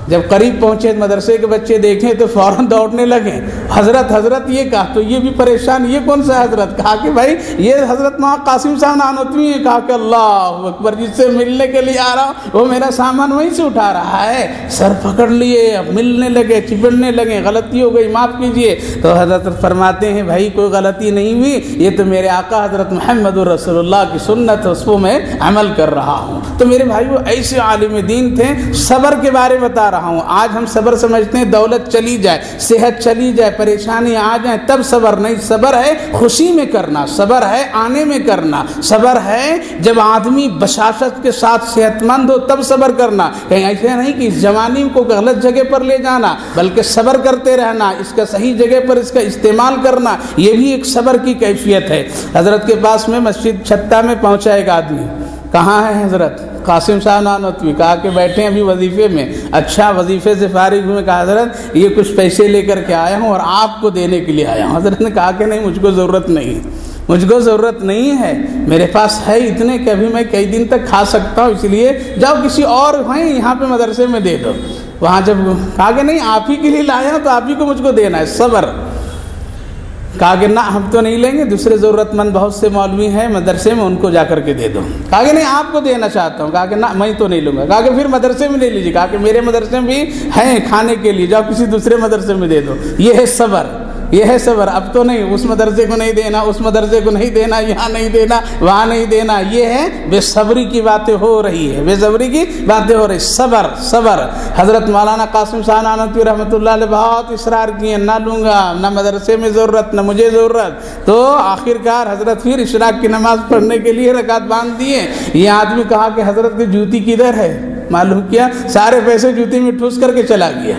جب قریب پہنچے مدرسے کے بچے دیکھیں تو فوراً دوڑنے لگے، حضرت یہ کہا تو یہ بھی پریشان، یہ کون سا حضرت؟ کہا کہ بھائی یہ حضرت مولانا قاسم صاحب نانوتوی ہیں۔ کہا کہ اللہ اکبر، جس سے ملنے کے لیے آ رہا ہوں وہ میرا سامان وہیں سے اٹھا رہا ہے۔ سر پکڑ لیے، اب ملنے لگے، چپڑنے لگے، غلطی ہو گئی معاف کیجئے۔ تو حضرت فرماتے ہیں بھائی کوئی غلطی نہیں ہوئی، یہ تو میرے آقا حضرت محمد رسول اللہ کی سنت ہے، اس کو میں عمل کر رہا ہوں۔ تو میرے بھائی وہ ایسے عالم دین تھے، صبر کے بارے بتا رہا ہوں۔ آج ہم صبر سمجھتے ہیں دولت چلی جائے، صحت چلی جائے، پریشانی آ جائیں تب صبر نہیں، صبر ہے خوشی میں کرنا، صبر ہے آنے میں کرنا، صبر ہے جب آدمی بشاشت کے ساتھ صحت مند ہو تب صبر کرنا، کہیں ایسے نہیں کہ اس جوانی کو غلط جگہ پر لے جانا، بلکہ صبر کرتے رہنا، اس کا صحیح جگہ پر اس کا استعمال کرنا، یہ بھی ایک صبر کی کیفیت ہے۔ حضرت کے پاس میں مسجد چھتہ میں پہنچا ایک آدمی، کہاں ہے حضرت؟ قاسم صاحب نانوتوی۔ کہا کہ بیٹھے ہیں ابھی وظیفے میں۔ اچھا وظیفے سے فارغ ہوئے، کہا حضرت یہ کچھ پیسے لے کر کے آیا ہوں اور آپ کو دینے کے لیے آیا ہوں۔ حضرت نے کہا کہ نہیں مجھ کو ضرورت نہیں، مجھ کو ضرورت نہیں ہے، میرے پاس ہے اتنے کہ ابھی میں کئی دن تک کھا سکتا ہوں، اس لیے جاؤ کسی اور ہیں یہاں پہ مدرسے میں دے دو۔ وہاں جب کہا کہ نہیں آپ ہی کے لیے لایا ہوں تو آپ ہی کو مجھ کو دینا ہے، صبر۔ کہا کہ نہ ہم تو نہیں لیں گے، دوسرے ضرورت مند بہت سے مولوی ہیں مدرسے میں، ان کو جا کر کے دے دو۔ کہا کہ نہیں آپ کو دینا چاہتا ہوں۔ کہا کہ نہ میں تو نہیں لوں گا۔ کہا کہ پھر مدرسے میں لے لیجیے۔ کہا کہ میرے مدرسے میں بھی ہیں کھانے کے لیے، جاؤ کسی دوسرے مدرسے میں دے دو۔ یہ ہے صبر، یہ ہے صبر۔ اب تو نہیں اس مدرسے کو نہیں دینا، اس مدرسے کو نہیں دینا، یہاں نہیں دینا، وہاں نہیں دینا، یہ ہے بے صبری کی باتیں ہو رہی ہے، بے صبری کی باتیں ہو رہی، صبر صبر۔ حضرت مولانا قاسم صاحب نانوتوی رحمۃ اللہ علیہ بہت اصرار کیے، نہ لوں گا، نہ مدرسے میں ضرورت، نہ مجھے ضرورت۔ تو آخر کار حضرت پھر اشراق کی نماز پڑھنے کے لیے رکعت باندھ دیے۔ یہ آدمی کہا کہ حضرت کی جوتی کدھر ہے؟ معلوم کیا سارے پیسے جوتی میں ٹھوس کر کے چلا گیا۔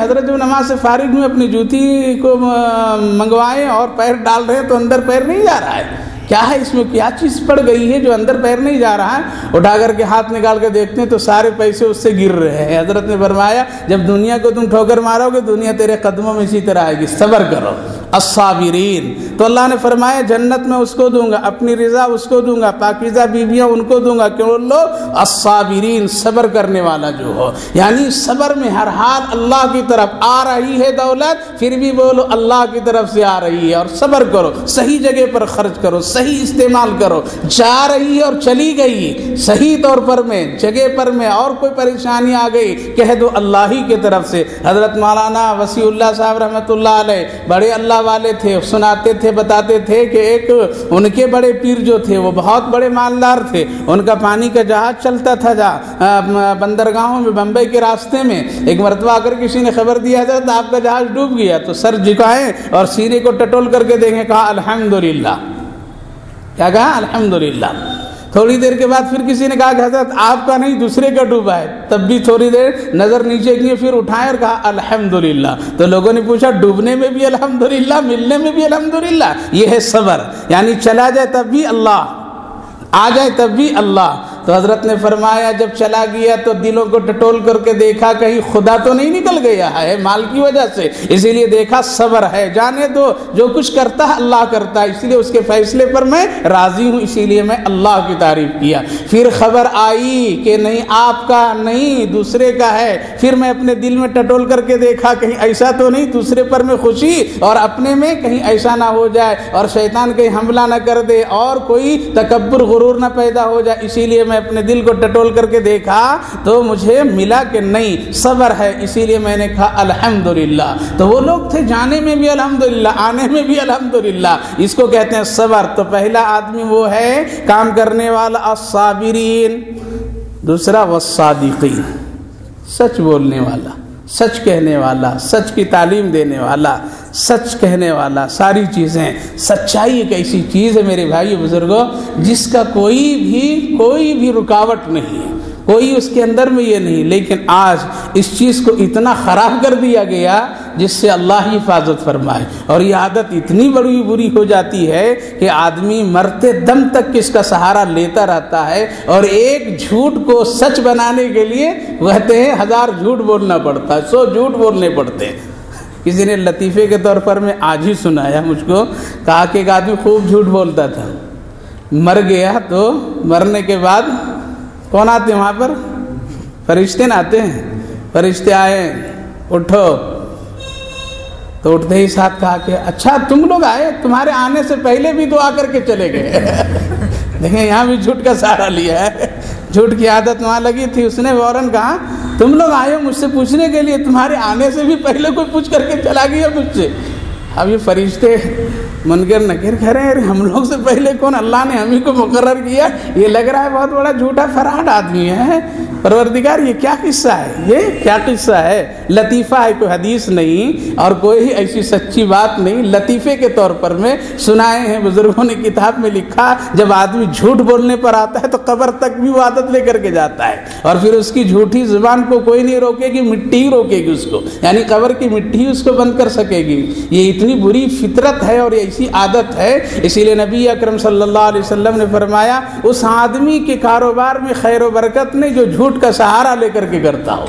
حضرت جو نماز سے فارغ ہوئے اپنی جوتی کو منگوائے اور پیر ڈال رہے ہیں تو اندر پیر نہیں جا رہا ہے۔ کیا ہے اس میں، کیا چیز پڑ گئی ہے جو اندر پیر نہیں جا رہا ہے؟ اٹھا کر کے ہاتھ نکال کے دیکھتے ہیں تو سارے پیسے اس سے گر رہے ہیں۔ حضرت نے فرمایا جب دنیا کو تم ٹھوکر مارو گے دنیا تیرے قدموں میں اسی طرح آئے گی، صبر کرو۔ الصابرین، تو اللہ نے فرمایا جنت میں اس کو دوں گا، اپنی رضا اس کو دوں گا، پاکیزہ بیویاں ان کو دوں گا، کیوں لوگ الصابرین، صبر کرنے والا جو ہو۔ یعنی صبر میں ہر حال اللہ کی طرف آ رہی ہے دولت، پھر بھی بولو اللہ کی طرف سے آ رہی ہے، اور صبر کرو، صحیح جگہ پر خرچ کرو، صحیح استعمال کرو۔ جا رہی ہے اور چلی گئی صحیح طور پر میں جگہ پر میں، اور کوئی پریشانی آ گئی کہہ دو اللہ ہی کی طرف سے۔ حضرت مولانا وسیع اللہ صاحب رحمۃ اللہ علیہ بڑے اللہ والے تھے، سناتے تھے بتاتے تھے کہ ایک ان کے بڑے پیر جو تھے وہ بہت بڑے مالدار تھے، ان کا پانی کا جہاز چلتا تھا بندرگاہوں میں، بمبئی کے راستے میں۔ ایک مرتبہ آ کر کسی نے خبر دیا حضرت آپ کا جہاز ڈوب گیا، تو سر جھکائیں اور سینے کو ٹٹول کر کے دیکھیں، کہا الحمدللہ۔ کیا کہا؟ الحمدللہ۔ تھوڑی دیر کے بعد پھر کسی نے کہا کہ حضرت آپ کا نہیں دوسرے کا ڈوبا ہے، تب بھی تھوڑی دیر نظر نیچے کیے، پھر اٹھائے اور کہا الحمدللہ۔ تو لوگوں نے پوچھا ڈوبنے میں بھی الحمدللہ، ملنے میں بھی الحمدللہ؟ یہ ہے صبر، یعنی چلا جائے تب بھی اللہ، آ جائے تب بھی اللہ۔ تو حضرت نے فرمایا جب چلا گیا تو دلوں کو ٹٹول کر کے دیکھا کہیں خدا تو نہیں نکل گیا ہے مال کی وجہ سے، اسی لیے دیکھا صبر ہے، جانے دو جو کچھ کرتا ہے اللہ کرتا ہے، اس لیے اس کے فیصلے پر میں راضی ہوں، اسی لیے میں اللہ کی تعریف کیا۔ پھر خبر آئی کہ نہیں آپ کا نہیں دوسرے کا ہے، پھر میں اپنے دل میں ٹٹول کر کے دیکھا کہیں ایسا تو نہیں دوسرے پر میں خوشی اور اپنے میں کہیں ایسا نہ ہو جائے اور شیطان کہیں حملہ نہ کر دے اور کوئی تکبر غرور نہ پیدا ہو جائے، اسی لیے میں اپنے دل کو ٹٹول کر کے دیکھا تو مجھے ملا کہ نہیں صبر ہے، اسی لیے میں نے کہا الحمدللہ۔ تو وہ لوگ تھے جانے میں بھی الحمدللہ، آنے میں بھی الحمدللہ، اس کو کہتے ہیں صبر۔ تو پہلا آدمی وہ ہے کام کرنے والا الصابرین، دوسرا والصادقین، سچ بولنے والا، سچ کہنے والا، سچ کی تعلیم دینے والا، سچ کہنے والا، ساری چیزیں۔ سچائی ایک ایسی چیز ہے میرے بھائی بزرگوں جس کا کوئی بھی رکاوٹ نہیں ہے، کوئی اس کے اندر میں یہ نہیں، لیکن آج اس چیز کو اتنا خراب کر دیا گیا جس سے اللہ ہی حفاظت فرمائے، اور یہ عادت اتنی بڑی بری ہو جاتی ہے کہ آدمی مرتے دم تک اس کا سہارا لیتا رہتا ہے، اور ایک جھوٹ کو سچ بنانے کے لیے کہتے ہیں 1000 جھوٹ بولنا پڑتا ہے، 100 جھوٹ بولنے پڑتے ہیں۔ کسی نے لطیفے کے طور پر میں آج ہی سنایا مجھ کو، کہا کہ ایک آدمی خوب جھوٹ بولتا تھا، مر گیا تو مرنے کے بعد کون آتے ہیں وہاں پر؟ فرشتے نہ آتے ہیں، فرشتے آئے اٹھو، تو اٹھتے ہی ساتھ کہا کہ اچھا تم لوگ آئے، تمہارے آنے سے پہلے بھی دعا کر کے چلے گئے۔ دیکھیں یہاں بھی جھوٹ کا سہارا لیا ہے، جھوٹ کی عادت وہاں لگی تھی، اس نے فوراً کہا تم لوگ آئے ہو مجھ سے پوچھنے کے لیے، تمہارے آنے سے بھی پہلے کوئی پوچھ کر کے چلا گیا مجھ سے۔ اب یہ فرشتے منکر نکیر کہہ رہے ہیں ہم لوگ سے پہلے کون، اللہ نے ہم ہی کو مقرر کیا، یہ لگ رہا ہے بہت بڑا جھوٹا فراڈ آدمی ہے۔ پروردگار یہ کیا قصہ ہے، یہ کیا قصہ ہے؟ لطیفہ ہے، کوئی حدیث نہیں اور کوئی ایسی سچی بات نہیں، لطیفے کے طور پر میں سنائے ہیں۔ بزرگوں نے کتاب میں لکھا جب آدمی جھوٹ بولنے پر آتا ہے تو قبر تک بھی وہ عادت لے کر کے جاتا ہے، اور پھر اس کی جھوٹی زبان کو کوئی نہیں روکے گی، مٹی ہی روکے گی اس کو، یعنی قبر کی مٹی ہی اس کو بند کر سکے گی۔ یہ اتنی بری فطرت ہے اور ایسی عادت ہے، اسی لیے نبی اکرم صلی اللہ علیہ وسلم نے فرمایا اس آدمی کے کاروبار میں خیر و برکت نہیں جو جھوٹ کا سہارا لے کر کے کرتا ہو۔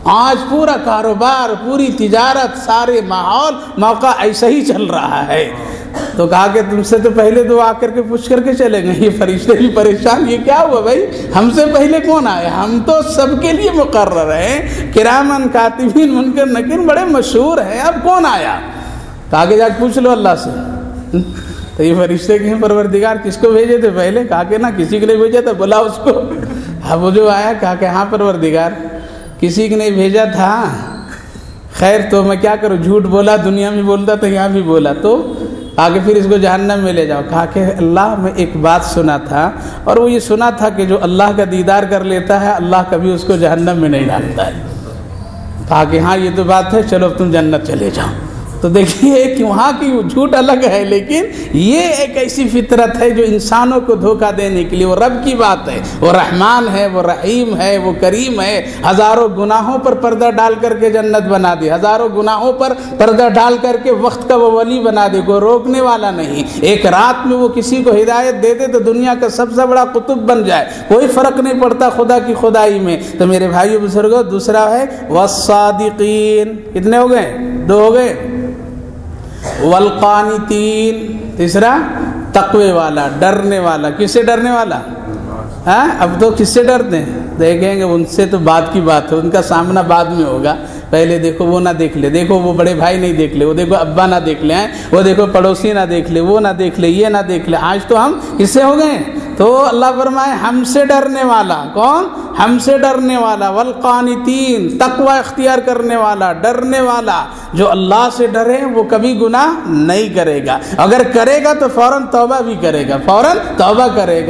آج پورا کاروبار، پوری تجارت، سارے ماحول موقع ایسا ہی چل رہا ہے۔ تو کہا کہ تم سے تو پہلے دعا کر کے پوچھ کر کے چلے گئے۔ یہ فرشتے بھی پریشان، یہ کیا ہوا بھائی، ہم سے پہلے کون آیا؟ ہم تو سب کے لیے مقرر ہیں، کرامن کاتبین منکر نکیر بڑے مشہور ہیں، اب کون آیا؟ کہا کہ جا کے پوچھ لو اللہ سے۔ تو یہ فرشتے کہیں پروردگار کس کو بھیجے تھے پہلے؟ کہا کہ نہ کسی کے لیے بھیجا تھا، بلا اس کو۔ اب وہ جو آیا کہا کہ ہاں پروردگار کسی کے نہیں بھیجا تھا، خیر تو میں کیا کروں، جھوٹ بولا، دنیا میں بولتا تو یہاں بھی بولا، تو آگے پھر اس کو جہنم میں لے جاؤ۔ کہا کہ اللہ میں ایک بات سنا تھا، اور وہ یہ سنا تھا کہ جو اللہ کا دیدار کر لیتا ہے اللہ کبھی اس کو جہنم میں نہیں ڈالتا ہے۔ کہا کہ ہاں یہ تو بات ہے، چلو تم جنت چلے جاؤ۔ تو دیکھیے کہ وہاں کی جھوٹ الگ ہے، لیکن یہ ایک ایسی فطرت ہے جو انسانوں کو دھوکہ دینے کے لیے، وہ رب کی بات ہے، وہ رحمان ہے، وہ رحیم ہے، وہ کریم ہے، ہزاروں گناہوں پر پردہ ڈال کر کے جنت بنا دے، ہزاروں گناہوں پر پردہ ڈال کر کے وقت کا وہ ولی بنا دے، کوئی روکنے والا نہیں۔ ایک رات میں وہ کسی کو ہدایت دے دے تو دنیا کا سب سے بڑا قطب بن جائے، کوئی فرق نہیں پڑتا خدا کی خدائی میں۔ تو میرے بھائیو بزرگوں، دوسرا ہے والصادقین، کتنے ہو گئے؟ 2 ہو گئے۔ والقانتین، تیسرا تقوی والا، ڈرنے والا۔ کس سے ڈرنے والا؟ ہاں اب تو کس سے ڈرتے ہیں؟ دیکھیں گے ان سے تو بعد کی بات ہے، ان کا سامنا بعد میں ہوگا۔ پہلے دیکھو وہ نہ دیکھ لے، دیکھو وہ بڑے بھائی نہیں دیکھ لے، وہ دیکھو ابا نہ دیکھ لے، وہ دیکھو پڑوسی نہ دیکھ لے، وہ نہ دیکھ لے، یہ نہ دیکھ لے۔ آج تو ہم کس سے ہو گئے؟ تو اللہ فرمائے ہم سے ڈرنے والا، کون؟ ہم سے ڈرنے والا۔ والقانتین، تقوی اختیار کرنے والا، ڈرنے والا۔ جو اللہ سے ڈرے وہ کبھی گناہ نہیں کرے گا، اگر کرے گا تو فوراً توبہ بھی کرے گا، فوراً توبہ کرے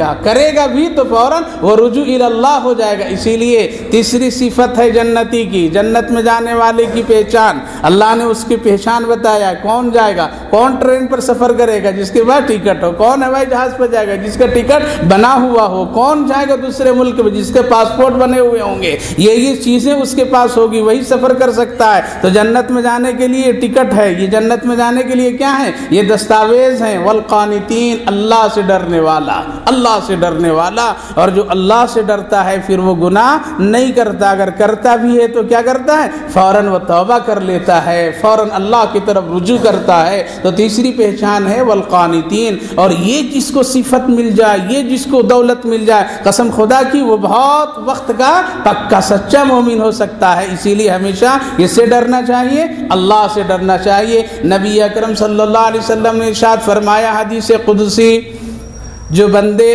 گا بھی تو فوراً وہ رجوع اللہ ہو جائے گا۔ اسی لیے تیسری صفت ہے جنتی کی، جنت میں جانے والے کی پہچان۔ اللہ نے اس کی پہچان بتایا، کون جائے گا، کون ٹرین پر سفر کرے گا جس کے پاس ٹکٹ ہو، کون ہوائی جہاز پر جائے گا جس کا ٹکٹ بنا ہوا ہو، کون جائے گا دوسرے ملک میں جس کے پاسپورٹ بنے ہوئے ہوں گے، یہ چیزیں اس کے پاس ہوگی، وہی سفر کر سکتا ہے۔ تو جنت میں جانے کے لیے ٹکٹ ہے، یہ جنت میں جانے کے لیے کیا ہے؟ یہ دستاویز ہیں۔ والقانتین، اللہ سے ڈرنے والا، اللہ سے ڈرنے والا۔ اور جو اللہ سے ڈرتا ہے پھر وہ گناہ نہیں کرتا، اگر کرتا بھی ہے تو کیا کرتا ہے؟ فوراً وہ توبہ کر لیتا ہے، فوراً اللہ کی طرف رجوع کرتا ہے۔ تو تیسری پہچان ہے والقانتین۔ اور یہ جس کو صفت مل جائے، یہ جس کو دولت مل جائے، قسم خدا کی وہ بہت وقت کا پکا سچا مومن ہو سکتا ہے۔ اسی لیے ہمیشہ اس سے ڈرنا چاہیے، اللہ سے ڈرنا چاہیے۔ نبی اکرم صلی اللہ علیہ وسلم نے ارشاد فرمایا حدیث قدسی، جو بندے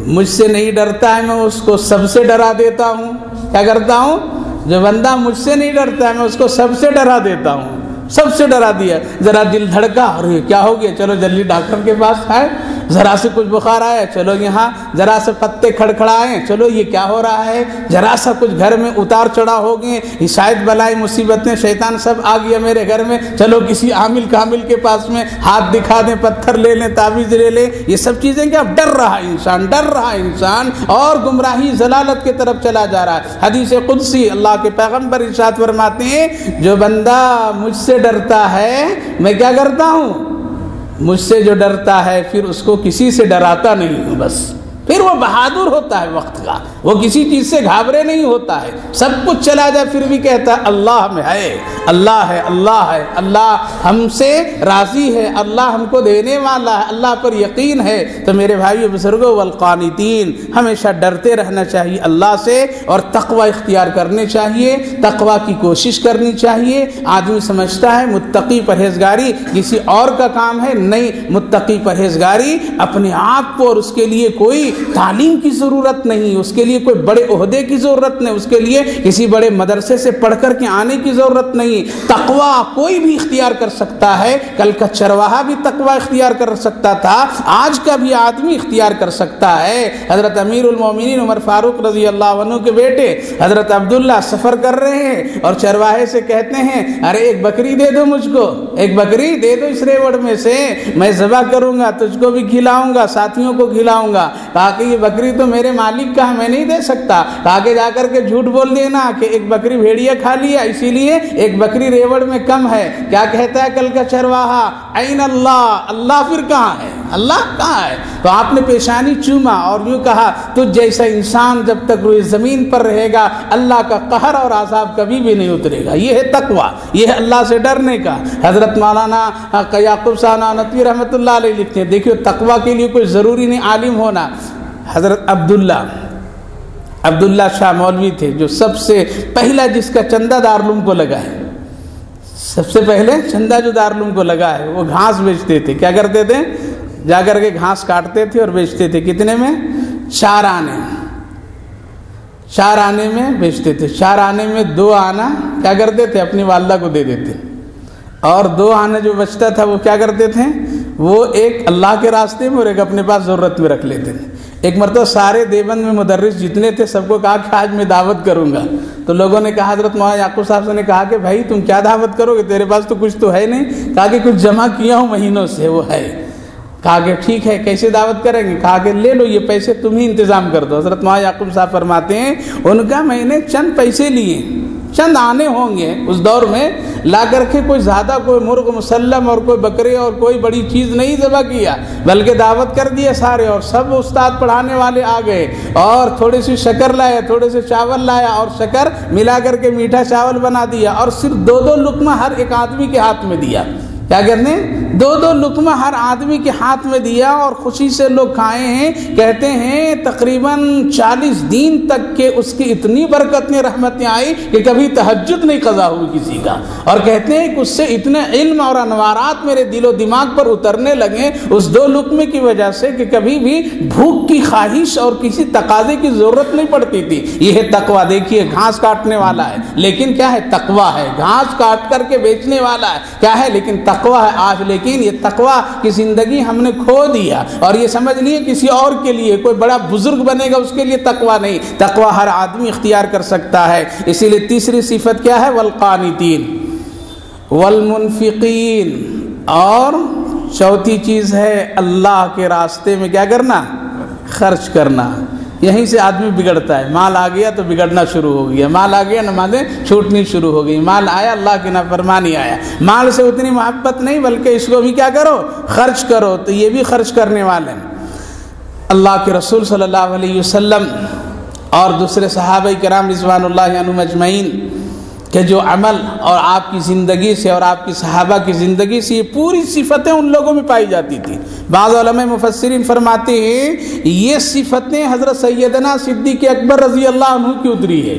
مجھ سے نہیں ڈرتا ہے میں اس کو سب سے ڈرا دیتا ہوں۔ کیا کرتا ہوں؟ جو بندہ مجھ سے نہیں ڈرتا ہے میں اس کو سب سے ڈرا دیتا ہوں۔ سب سے ڈرا دیا، ذرا دل دھڑکا، اور یہ کیا ہو گیا، چلو جلدی ڈاکٹر کے پاس آئے، ذرا سے کچھ بخار آیا، چلو یہاں ذرا سے پتے کھڑکھڑائیں، چلو یہ کیا ہو رہا ہے، ذرا سا کچھ گھر میں اتار چڑھا ہو گئے، شاید بلائی مصیبتیں شیطان سب آ گیا میرے گھر میں، چلو کسی عامل کامل کے پاس میں ہاتھ دکھا دیں، پتھر لے لیں، تعویذ لے لیں، یہ سب چیزیں کیا ڈر رہا انسان اور گمراہی ضلالت کی طرف چلا جا رہا ہے۔ حدیث قدسی اللہ کے پیغمبر ارشاد فرماتے ہیں، جو بندہ مجھ سے ڈرتا ہے میں کیا کرتا ہوں، مجھ سے جو ڈرتا ہے پھر اس کو کسی سے ڈراتا نہیں ہوں، بس پھر وہ بہادر ہوتا ہے وقت کا، وہ کسی چیز سے گھابرے نہیں ہوتا ہے، سب کچھ چلا جائے پھر بھی کہتا ہے اللہ میں ہے، اللہ ہے، اللہ ہے، اللہ ہم سے راضی ہے، اللہ ہم کو دینے والا ہے، اللہ پر یقین ہے۔ تو میرے بھائیو بزرگوں، والقانتین، ہمیشہ ڈرتے رہنا چاہیے اللہ سے اور تقوی اختیار کرنے چاہیے، تقوی کی کوشش کرنی چاہیے۔ آدمی سمجھتا ہے متقی پرہیزگاری کسی اور کا کام ہے، نہیں، متقی پرہیزگاری اپنے آپ کو، اور اس کے لیے کوئی تعلیم کی ضرورت نہیں، اس کے لیے کوئی بڑے عہدے کی ضرورت نہیں، اس کے لیے کسی بڑے مدرسے سے پڑھ کر کے آنے کی ضرورت نہیں۔ تقوی کوئی بھی اختیار کر سکتا ہے، کل کا چرواہا بھی تقوی اختیار کر سکتا تھا، آج کا بھی آدمی اختیار کر سکتا ہے۔ حضرت امیر المومنین عمر فاروق رضی اللہ عنہ کے بیٹے حضرت عبداللہ سفر کر رہے ہیں اور چرواہے سے کہتے ہیں، ارے ایک بکری دے دو مجھ کو، ایک بکری دے دو اس ریوڑ میں سے، میں ذبح کروں گا، تجھ کو بھی کھلاؤں گا، ساتھیوں کو کھلاؤں گا۔ کہ یہ بکری تو میرے مالک کا ہے، میں نہیں دے سکتا۔ آگے جا کر کے جھوٹ بول دینا کہ ایک بکری بھیڑیا کھا لیا، اسی لیے ایک بکری ریوڑ میں کم ہے۔ کیا کہتا ہے کل کا چرواہا، این اللہ، اللہ پھر کہاں ہے، اللہ کہاں ہے؟ تو آپ نے پیشانی چوما اور یوں کہا، تجھ جیسا انسان جب تک روئے زمین پر رہے گا اللہ کا قہر اور عذاب کبھی بھی نہیں اترے گا۔ یہ ہے تقوی، یہ ہے اللہ سے ڈرنے کا۔ حضرت مولانا یعقوب صاحب نانوتوی رحمۃ اللہ علیہ لکھتے ہیں، دیکھیو تقوی کے لیے کوئی ضروری نہیں عالم ہونا۔ حضرت عبداللہ شاہ مولوی تھے، جو سب سے پہلا جس کا چندہ دارالعلوم کو لگا ہے، سب سے پہلے چندہ جو دارالعلوم کو لگا ہے، وہ گھاس بیچتے تھے۔ کیا کرتے تھے؟ جا کر کے گھاس کاٹتے تھے اور بیچتے تھے۔ کتنے میں؟ 4 آنے، 4 آنے میں بیچتے تھے۔ 4 آنے میں 2 آنا کیا کرتے تھے؟ اپنی والدہ کو دے دیتے، اور 2 آنے جو بچتا تھا وہ کیا کرتے تھے؟ وہ ایک اللہ کے راستے میں اور ایک اپنے پاس ضرورت میں رکھ لیتے تھے۔ ایک مرتبہ سارے دیوبند میں مدرس جتنے تھے سب کو کہا کہ آج میں دعوت کروں گا، تو لوگوں نے کہا، حضرت مولانا یعقوب صاحب سے نے کہا کہ بھائی تم کیا دعوت کرو گے، تیرے پاس تو کچھ تو ہے نہیں۔ کہا کہ کچھ جمع کیا ہوں مہینوں سے، وہ ہے۔ کہا کہ ٹھیک ہے، کیسے دعوت کریں گے؟ کہا کہ لے لو، یہ پیسے تم ہی انتظام کر دو۔ حضرت مولانا یعقوب صاحب فرماتے ہیں، ان کا میں نے چند پیسے لیے، چند آنے ہوں گے اس دور میں، لا کر کے کوئی زیادہ کوئی مرغ مسلم اور کوئی بکرے اور کوئی بڑی چیز نہیں ذبح کیا، بلکہ دعوت کر دیے سارے، اور سب استاد پڑھانے والے آ گئے، اور تھوڑی سی شکر لایا، تھوڑے سے چاول لایا، اور شکر ملا کر کے میٹھا چاول بنا دیا، اور صرف 2 لقمہ ہر ایک آدمی کے ہاتھ میں دیا۔ کیا کرنے؟ 2 لقمہ ہر آدمی کے ہاتھ میں دیا، اور خوشی سے لوگ کھائے ہیں۔ کہتے ہیں تقریباً 40 دن تک کہ اس کی اتنی برکتیں رحمتیں آئی کہ کبھی تہجد نہیں قضا ہوئی کسی کا، اور کہتے ہیں کہ اس سے اتنے علم اور انوارات میرے دل و دماغ پر اترنے لگے اس 2 لقمے کی وجہ سے کہ کبھی بھی بھوک کی خواہش اور کسی تقاضے کی ضرورت نہیں پڑتی تھی۔ یہ ہے تقوی۔ دیکھیے گھاس کاٹنے والا ہے لیکن کیا ہے؟ تقوی ہے۔ گھاس کاٹ کر کے بیچنے والا ہے، کیا ہے؟ لیکن تقوی ہے آج۔ لیکن یہ تقوی کی زندگی ہم نے کھو دیا، اور یہ سمجھ لیے کسی اور کے لیے کوئی بڑا بزرگ بنے گا اس کے لیے تقوی نہیں، تقوی ہر آدمی اختیار کر سکتا ہے۔ اسی لیے تیسری صفت کیا ہے؟ والقانتین والمنفقین، اور چوتھی چیز ہے اللہ کے راستے میں کیا کرنا؟ خرچ کرنا۔ یہیں سے آدمی بگڑتا ہے، مال آ گیا تو بگڑنا شروع ہو گیا، مال آ گیا نمازیں چھوٹنی شروع ہو گئی، مال آیا اللہ کی نافرمانی آیا، مال سے اتنی محبت نہیں بلکہ اس کو بھی کیا کرو؟ خرچ کرو۔ تو یہ بھی خرچ کرنے والے ہیں۔ اللہ کے رسول صلی اللہ علیہ وسلم اور دوسرے صحابہ کرام رضوان اللہ عنہم اجمعین کہ جو عمل اور آپ کی زندگی سے اور آپ کی صحابہ کی زندگی سے یہ پوری صفتیں ان لوگوں میں پائی جاتی تھی۔ بعض علماء مفسرین فرماتے ہیں یہ صفتیں حضرت سیدنا صدیق اکبر رضی اللہ عنہ کی اتری ہے۔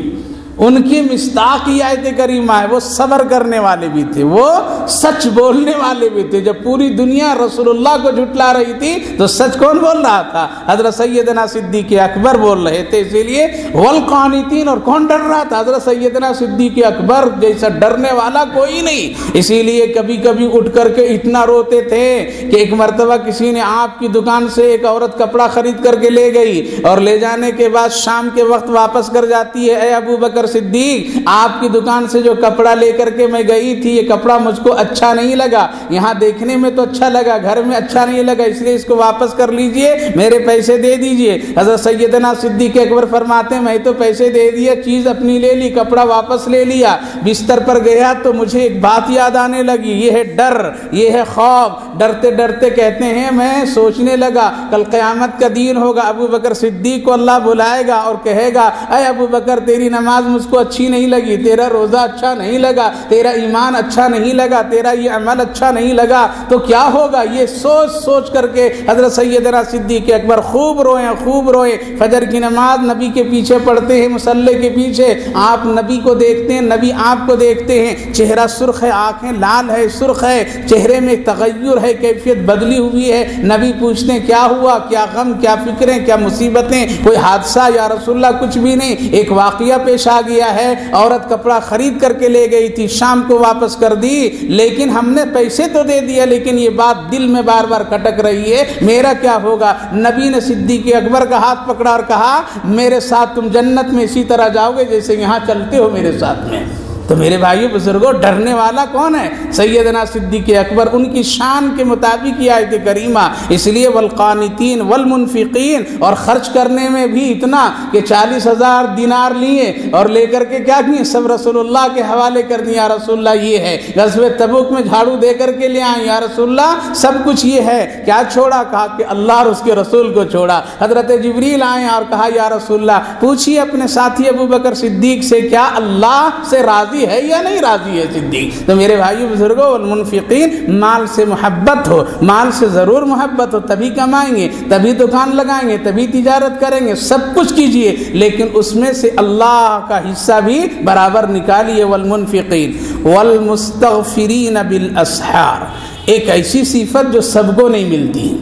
ان کی مصداق یہ آیت کریمہ ہے، وہ صبر کرنے والے بھی تھے، وہ سچ بولنے والے بھی تھے۔ جب پوری دنیا رسول اللہ کو جھٹلا رہی تھی تو سچ کون بول رہا تھا؟ حضرت سیدنا صدیق اکبر بول رہے تھے۔ اسی لیے والقانتین، اور کون ڈر رہا تھا؟ حضرت سیدنا صدیق اکبر جیسا ڈرنے والا کوئی نہیں۔ اسی لیے کبھی کبھی اٹھ کر کے اتنا روتے تھے کہ ایک مرتبہ کسی نے آپ کی دکان سے ایک عورت کپڑا خرید کر کے لے گئی، اور لے جانے کے بعد شام کے وقت واپس کر جاتی ہے، اے ابو بکر صدیق، آپ کی دکان سے جو کپڑا لے کر کے میں گئی تھی، یہ کپڑا مجھ کو اچھا نہیں لگا، یہاں دیکھنے میں تو اچھا لگا، گھر میں اچھا نہیں لگا، اس لیے اس کو واپس کر لیجئے، میرے پیسے دے دیجئے۔ حضرت سیدنا صدیق اکبر فرماتے ہیں میں تو پیسے دے دیا، چیز اپنی لے لی، کپڑا واپس لے لیا، بستر پر گیا تو مجھے ایک بات یاد آنے لگی، یہ ہے ڈر، یہ ہے خوف۔ ڈرتے ڈرتے کہتے ہیں میں سوچنے لگا کل قیامت کا دن ہوگا، ابو بکر صدیق کو اللہ بلائے گا اور کہے گا اے ابو بکر تیری نماز مجھ کو اچھی نہیں لگی، تیرا روزہ اچھا نہیں لگا، تیرا ایمان اچھا نہیں لگا، تیرا یہ عمل اچھا نہیں لگا، تو کیا ہوگا؟ یہ سوچ سوچ کر کے حضرت سیدنا صدیق اکبر خوب روئے۔ فجر کی نماز نبی کے پیچھے پڑھتے ہیں، مصلی کے پیچھے، آپ نبی کو دیکھتے ہیں، نبی آپ کو دیکھتے ہیں، چہرہ سرخ ہے، آنکھیں لال ہے، سرخ ہے، چہرے میں تغیر ہے، کیفیت بدلی ہوئی ہے۔ نبی پوچھتے ہیں کیا ہوا، کیا غم، کیا فکریں، کیا مصیبتیں، کوئی حادثہ؟ یا رسول اللہ کچھ بھی نہیں، ایک واقعہ پیش آ گیا ہے، عورت کپڑا خرید کر کے لے گئی تھی، شام کو واپس کر دی، لیکن ہم نے پیسے تو دے دیا، لیکن یہ بات دل میں بار بار کھٹک رہی ہے، میرا کیا ہوگا؟ نبی نے صدیق اکبر کا ہاتھ پکڑا اور کہا میرے ساتھ تم جنت میں اسی طرح جاؤ گے جیسے یہاں چلتے ہو میرے ساتھ میں۔ تو میرے بھائیو بزرگوں، ڈرنے والا کون ہے؟ سیدنا صدیق اکبر، ان کی شان کے مطابق یہ آیت کریمہ، اس لیے والقانتین والمنفقین، اور خرچ کرنے میں بھی اتنا کہ 40,000 دینار لیے اور لے کر کے کیا کیے؟ سب رسول اللہ کے حوالے کر دیا، یا رسول اللہ یہ ہے، غزوہ تبوک میں جھاڑو دے کر کے لے آئے، یا رسول اللہ سب کچھ یہ ہے، کیا چھوڑا؟ کہا کہ اللہ اور اس کے رسول کو چھوڑا۔ حضرت جبریل آئے اور کہا یا رسول اللہ پوچھیے اپنے ساتھی ابو بکر صدیق سے کیا اللہ سے راضی ہے یا نہیں راضی ہے صدیق؟ تو میرے بھائیو بزرگوں، والمنفقین، مال سے محبت ہو، مال سے ضرور محبت ہو، تبھی کمائیں گے، تبھی دکان لگائیں گے، تبھی تجارت کریں گے، سب کچھ کیجئے، لیکن اس میں سے اللہ کا حصہ بھی برابر نکالیے۔ والمنفقین والمستغفرین بالاسحار، ایک ایسی صفت جو سب کو نہیں ملتی۔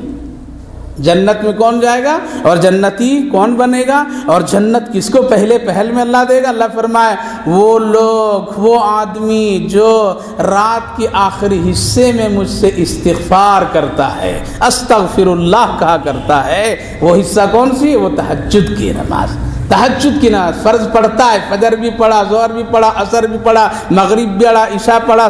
جنت میں کون جائے گا اور جنتی کون بنے گا اور جنت کس کو پہلے پہل میں اللہ دے گا؟ اللہ فرمائے وہ لوگ، وہ آدمی جو رات کے آخری حصے میں مجھ سے استغفار کرتا ہے، استغفر اللہ کہا کرتا ہے، وہ حصہ کون سی ہے؟ وہ تہجد کی نماز۔ تہجد کی نماز فرض پڑھتا ہے، فجر بھی پڑھا، ظہر بھی پڑھا، عصر بھی پڑھا، مغرب بھی پڑھا، عشاء پڑھا،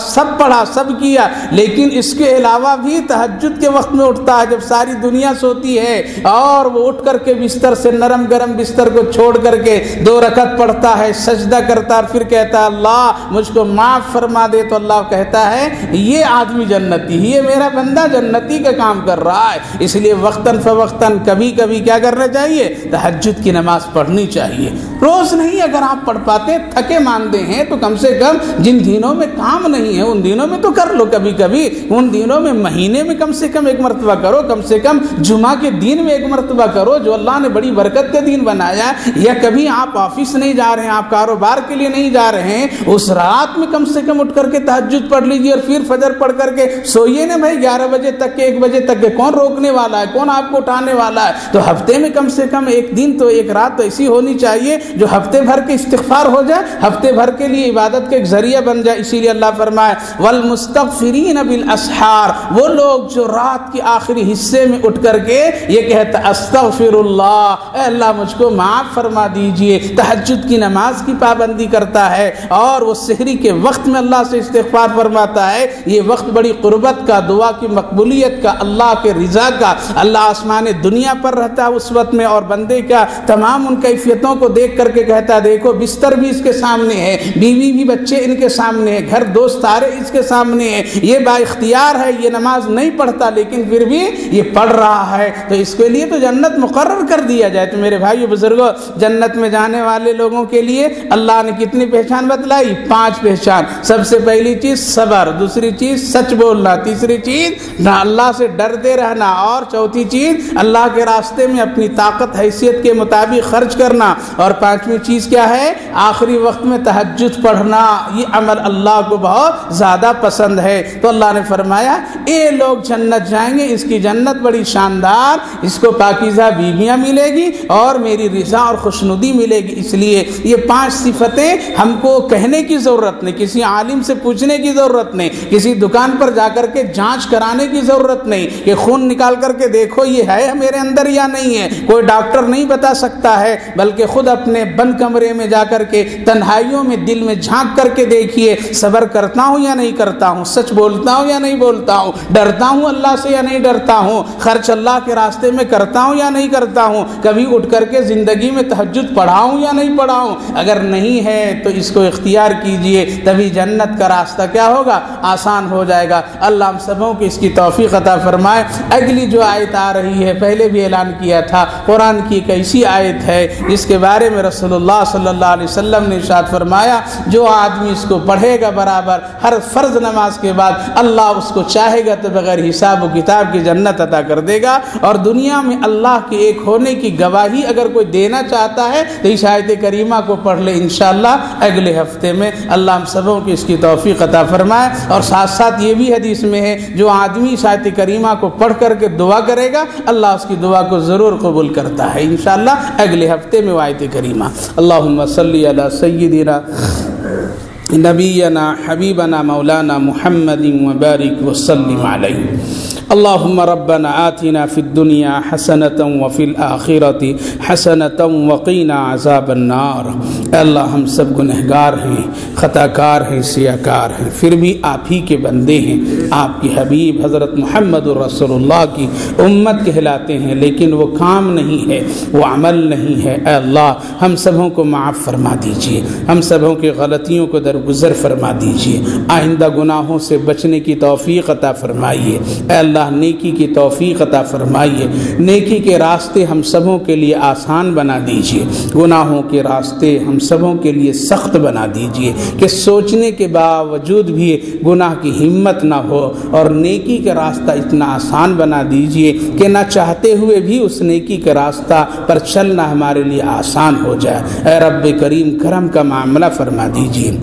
سب کیا، لیکن اس کے علاوہ بھی تہجد کے وقت میں اٹھتا ہے جب ساری دنیا سوتی ہے، اور وہ اٹھ کر کے بستر سے، نرم گرم بستر کو چھوڑ کر کے 2 رکعت پڑھتا ہے، سجدہ کرتا ہے، پھر کہتا ہے اللہ مجھ کو معاف فرما دے، تو اللہ کہتا ہے یہ آدمی جنتی، یہ میرا بندہ جنتی کا کام کر رہا ہے۔ اس لیے وقتاً فوقتاً کبھی کبھی کیا کرنا چاہیے؟ تہجد کی نماز پڑھنی چاہیے۔ روز نہیں اگر آپ پڑھ پاتے، تھکے ماندے ہیں، تو کم سے کم جن دنوں میں کام نہیں ہے ان دنوں میں تو کر لو، کبھی کبھی ان دنوں میں مہینے میں کم سے کم 1 مرتبہ کرو، کم سے کم جمعہ کے دن میں 1 مرتبہ کرو جو اللہ نے بڑی برکت کا دن بنایا۔ یا کبھی آپ آفس نہیں جا رہے ہیں، آپ کاروبار کے لیے نہیں جا رہے ہیں، اس رات میں کم سے کم اٹھ کر کے تہجد پڑھ لیجیے، اور پھر فجر پڑھ کر کے سوئیے نا بھائی 11 بجے تک کے 1 بجے تک کے، کون روکنے والا ہے؟ کون آپ کو اٹھانے والا ہے؟ تو ہفتے میں کم سے کم 1 دن تو 1 رات تو ایسی ہونی چاہیے جو ہفتے بھر کے استغفار ہو جائے، ہفتے بھر کے لیے عبادت کا ایک ذریعہ بن جائے۔ اسی لیے اللہ فرمائے والمستغفرین بالاسحار، وہ لوگ جو رات کے آخری حصے میں اٹھ کر کے یہ کہتا استغفر اللہ، اے اللہ مجھ کو معاف فرما دیجئے، تہجد کی نماز کی پابندی کرتا ہے، اور وہ سحری کے وقت میں اللہ سے استغفار فرماتا ہے۔ یہ وقت بڑی قربت کا، دعا کی مقبولیت کا، اللہ کے رضا کا، اللہ آسمان دنیا پر رہتا ہے اس وقت میں، اور بندے کا تمام ان کیفیتوں کو دیکھ کر کے کہتا ہے دیکھو بستر بھی اس کے سامنے ہے، بیوی بھی بچے ان کے سامنے ہے، گھر دوست سارے اس کے سامنے ہے، یہ با اختیار ہے، یہ نماز نہیں پڑھتا لیکن پھر بھی یہ پڑھ رہا ہے، تو اس کے لیے تو جنت مقرر کر دیا جائے۔ تو میرے بھائیو بزرگوں، جنت میں جانے والے لوگوں کے لیے اللہ نے کتنی پہچان بتلائی؟ 5 پہچان۔ سب سے پہلی چیز صبر، دوسری چیز سچ بولنا، تیسری چیز نہ اللہ سے ڈرتے رہنا، اور چوتھی چیز اللہ کے راستے میں اپنی طاقت حیثیت کے مطابق خرچ کرنا۔ کرنا، اور پانچویں چیز کیا ہے؟ آخری وقت میں تہجد پڑھنا۔ یہ عمل اللہ کو بہت زیادہ پسند ہے۔ تو اللہ نے فرمایا یہ لوگ جنت جائیں گے، اس کی جنت بڑی شاندار، اس کو پاکیزہ بیویاں ملے گی اور میری رضا اور خوشنودی ملے گی۔ اس لیے یہ 5 صفتیں ہم کو کہنے کی ضرورت نہیں، کسی عالم سے پوچھنے کی ضرورت نہیں، کسی دکان پر جا کر کے جانچ کرانے کی ضرورت نہیں کہ خون نکال کر کے دیکھو یہ ہے میرے اندر یا نہیں ہے، کوئی ڈاکٹر نہیں بتا سکتا ہے، بلکہ خود اپنے بند کمرے میں جا کر کے تنہائیوں میں دل میں جھانک کر کے دیکھیے، صبر کرتا ہوں یا نہیں کرتا ہوں، سچ بولتا ہوں یا نہیں بولتا ہوں، ڈرتا ہوں اللہ سے یا نہیں ڈرتا ہوں، خرچ اللہ کے راستے میں کرتا ہوں یا نہیں کرتا ہوں، کبھی اٹھ کر کے زندگی میں تہجد پڑھا ہوں یا نہیں پڑھا ہوں۔ اگر نہیں ہے تو اس کو اختیار کیجئے، تبھی جنت کا راستہ کیا ہوگا؟ آسان ہو جائے گا۔ اللہ ہم سبوں کو اس کی توفیق عطا فرمائے۔ اگلی جو آیت آ رہی ہے، پہلے بھی اعلان کیا تھا، قرآن کی ایک ایسی آیت ہے جس کے بارے میں رسول اللہ صلی اللہ علیہ وسلم نے ارشاد فرمایا جو آدمی اس کو پڑھے گا برابر ہر فرض نماز کے بعد، اللہ اس کو چاہے گا تو بغیر حساب و کتاب کی جنت عطا کر دے گا۔ اور دنیا میں اللہ کے ایک ہونے کی گواہی اگر کوئی دینا چاہتا ہے تو اس آیت کریمہ کو پڑھ لے، انشاءاللہ اگلے ہفتے میں اللہ ہم سبوں کو اس کی توفیق عطا فرمائے۔ اور ساتھ ساتھ یہ بھی حدیث میں ہے جو آدمی اس آیت کریمہ کو پڑھ کر کے دعا کرے گا اللہ اس کی دعا کو ضرور قبول کرتا ہے، انشاءاللہ اگلے ہفتے میں آیت کریمہ۔ اللہم صلی علی سیدنا نبینا حبیبنا مولانا محمد وبارک وسلم علیہ۔ اللهم ربنا آتنا في الدنيا حسنة وفي الآخرة حسنة وقنا عذاب النار۔ اللہ ہم سب گنہگار ہیں، خطا کار ہیں، سیاہ کار ہیں، پھر بھی آپ ہی کے بندے ہیں، آپ کی حبیب حضرت محمد رسول اللہ کی امت کہلاتے ہیں، لیکن وہ کام نہیں ہے، وہ عمل نہیں ہے۔ اے اللہ ہم سبوں کو معاف فرما دیجئے، ہم سبوں کی غلطیوں کو درگزر فرما دیجئے، آئندہ گناہوں سے بچنے کی توفیق عطا فرمائیے۔ اے اللہ نیکی کی توفیق عطا فرمائیے، نیکی کے راستے ہم سبوں کے لیے آسان بنا دیجئے، گناہوں کے راستے ہم سبوں کے لیے سخت بنا دیجئے کہ سوچنے کے باوجود بھی گناہ کی ہمت نہ ہو، اور نیکی کا راستہ اتنا آسان بنا دیجئے کہ نہ چاہتے ہوئے بھی اس نیکی کا راستہ پر چلنا ہمارے لیے آسان ہو جائے۔ اے رب کریم کرم کا معاملہ فرما دیجئے،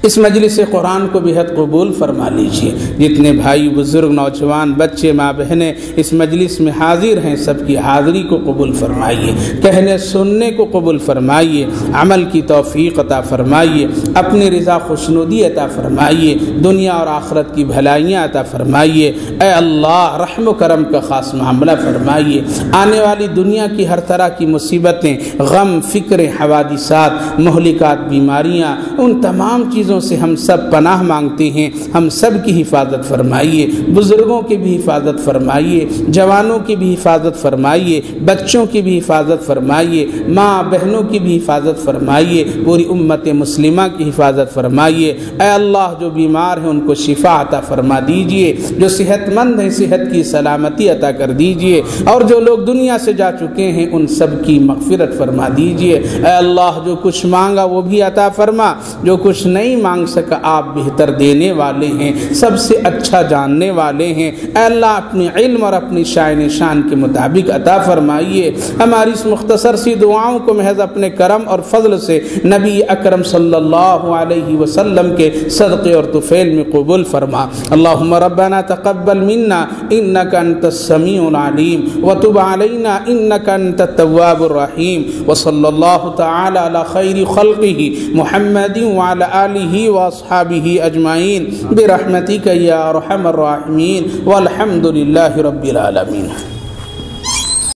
اس مجلس قرآن کو بہت قبول فرما لیجئے۔ جتنے بھائی بزرگ نوجوان بچے ماں بہنیں اس مجلس میں حاضر ہیں سب کی حاضری کو قبول فرمائیے، کہنے سننے کو قبول فرمائیے، عمل کی توفیق عطا فرمائیے، اپنی رضا خوشنودی عطا فرمائیے، دنیا اور آخرت کی بھلائیاں عطا فرمائیے۔ اے اللہ رحم و کرم کا خاص معاملہ فرمائیے، آنے والی دنیا کی ہر طرح کی مصیبتیں، غم، فکریں، حوادثات، مہلکات، بیماریاں، ان تمام چیزوں سے ہم سب پناہ مانگتے ہیں، ہم سب کی حفاظت فرمائیے، بزرگوں کی بھی حفاظت فرمائیے، جوانوں کی بھی حفاظت فرمائیے، بچوں کی بھی حفاظت فرمائیے، ماں بہنوں کی بھی حفاظت فرمائیے، پوری امت مسلمہ کی حفاظت فرمائیے۔ اے اللہ جو بیمار ہیں ان کو شفا عطا فرما دیجئے، جو صحت مند ہیں صحت کی سلامتی عطا کر دیجئے، اور جو لوگ دنیا سے جا چکے ہیں ان سب کی مغفرت فرما دیجئے۔ اے اللہ جو کچھ مانگا وہ بھی عطا فرما، جو کچھ نہیں مانگ سکا آپ بہتر دینے والے ہیں، سب سے اچھا جاننے والے ہیں۔ اے اللہ اپنی علم اور اپنی شائن شان کے مطابق عطا فرمائیے۔ ہماری اس مختصر سی دعاؤں کو محض اپنے کرم اور فضل سے نبی اکرم صلی اللہ علیہ وسلم کے صدقے اور طفیل میں قبول فرما۔ اللہم ربنا تقبل منا انک انت السمیع العلیم وتب علینا انک انت التواب الرحیم، وصلی اللہ تعالی علی خیر خلقہ محمد وعلی آلہ واصحابہ اجمعین برحمتک یا ارحم الراحمین والحمد للہ رب العالمین۔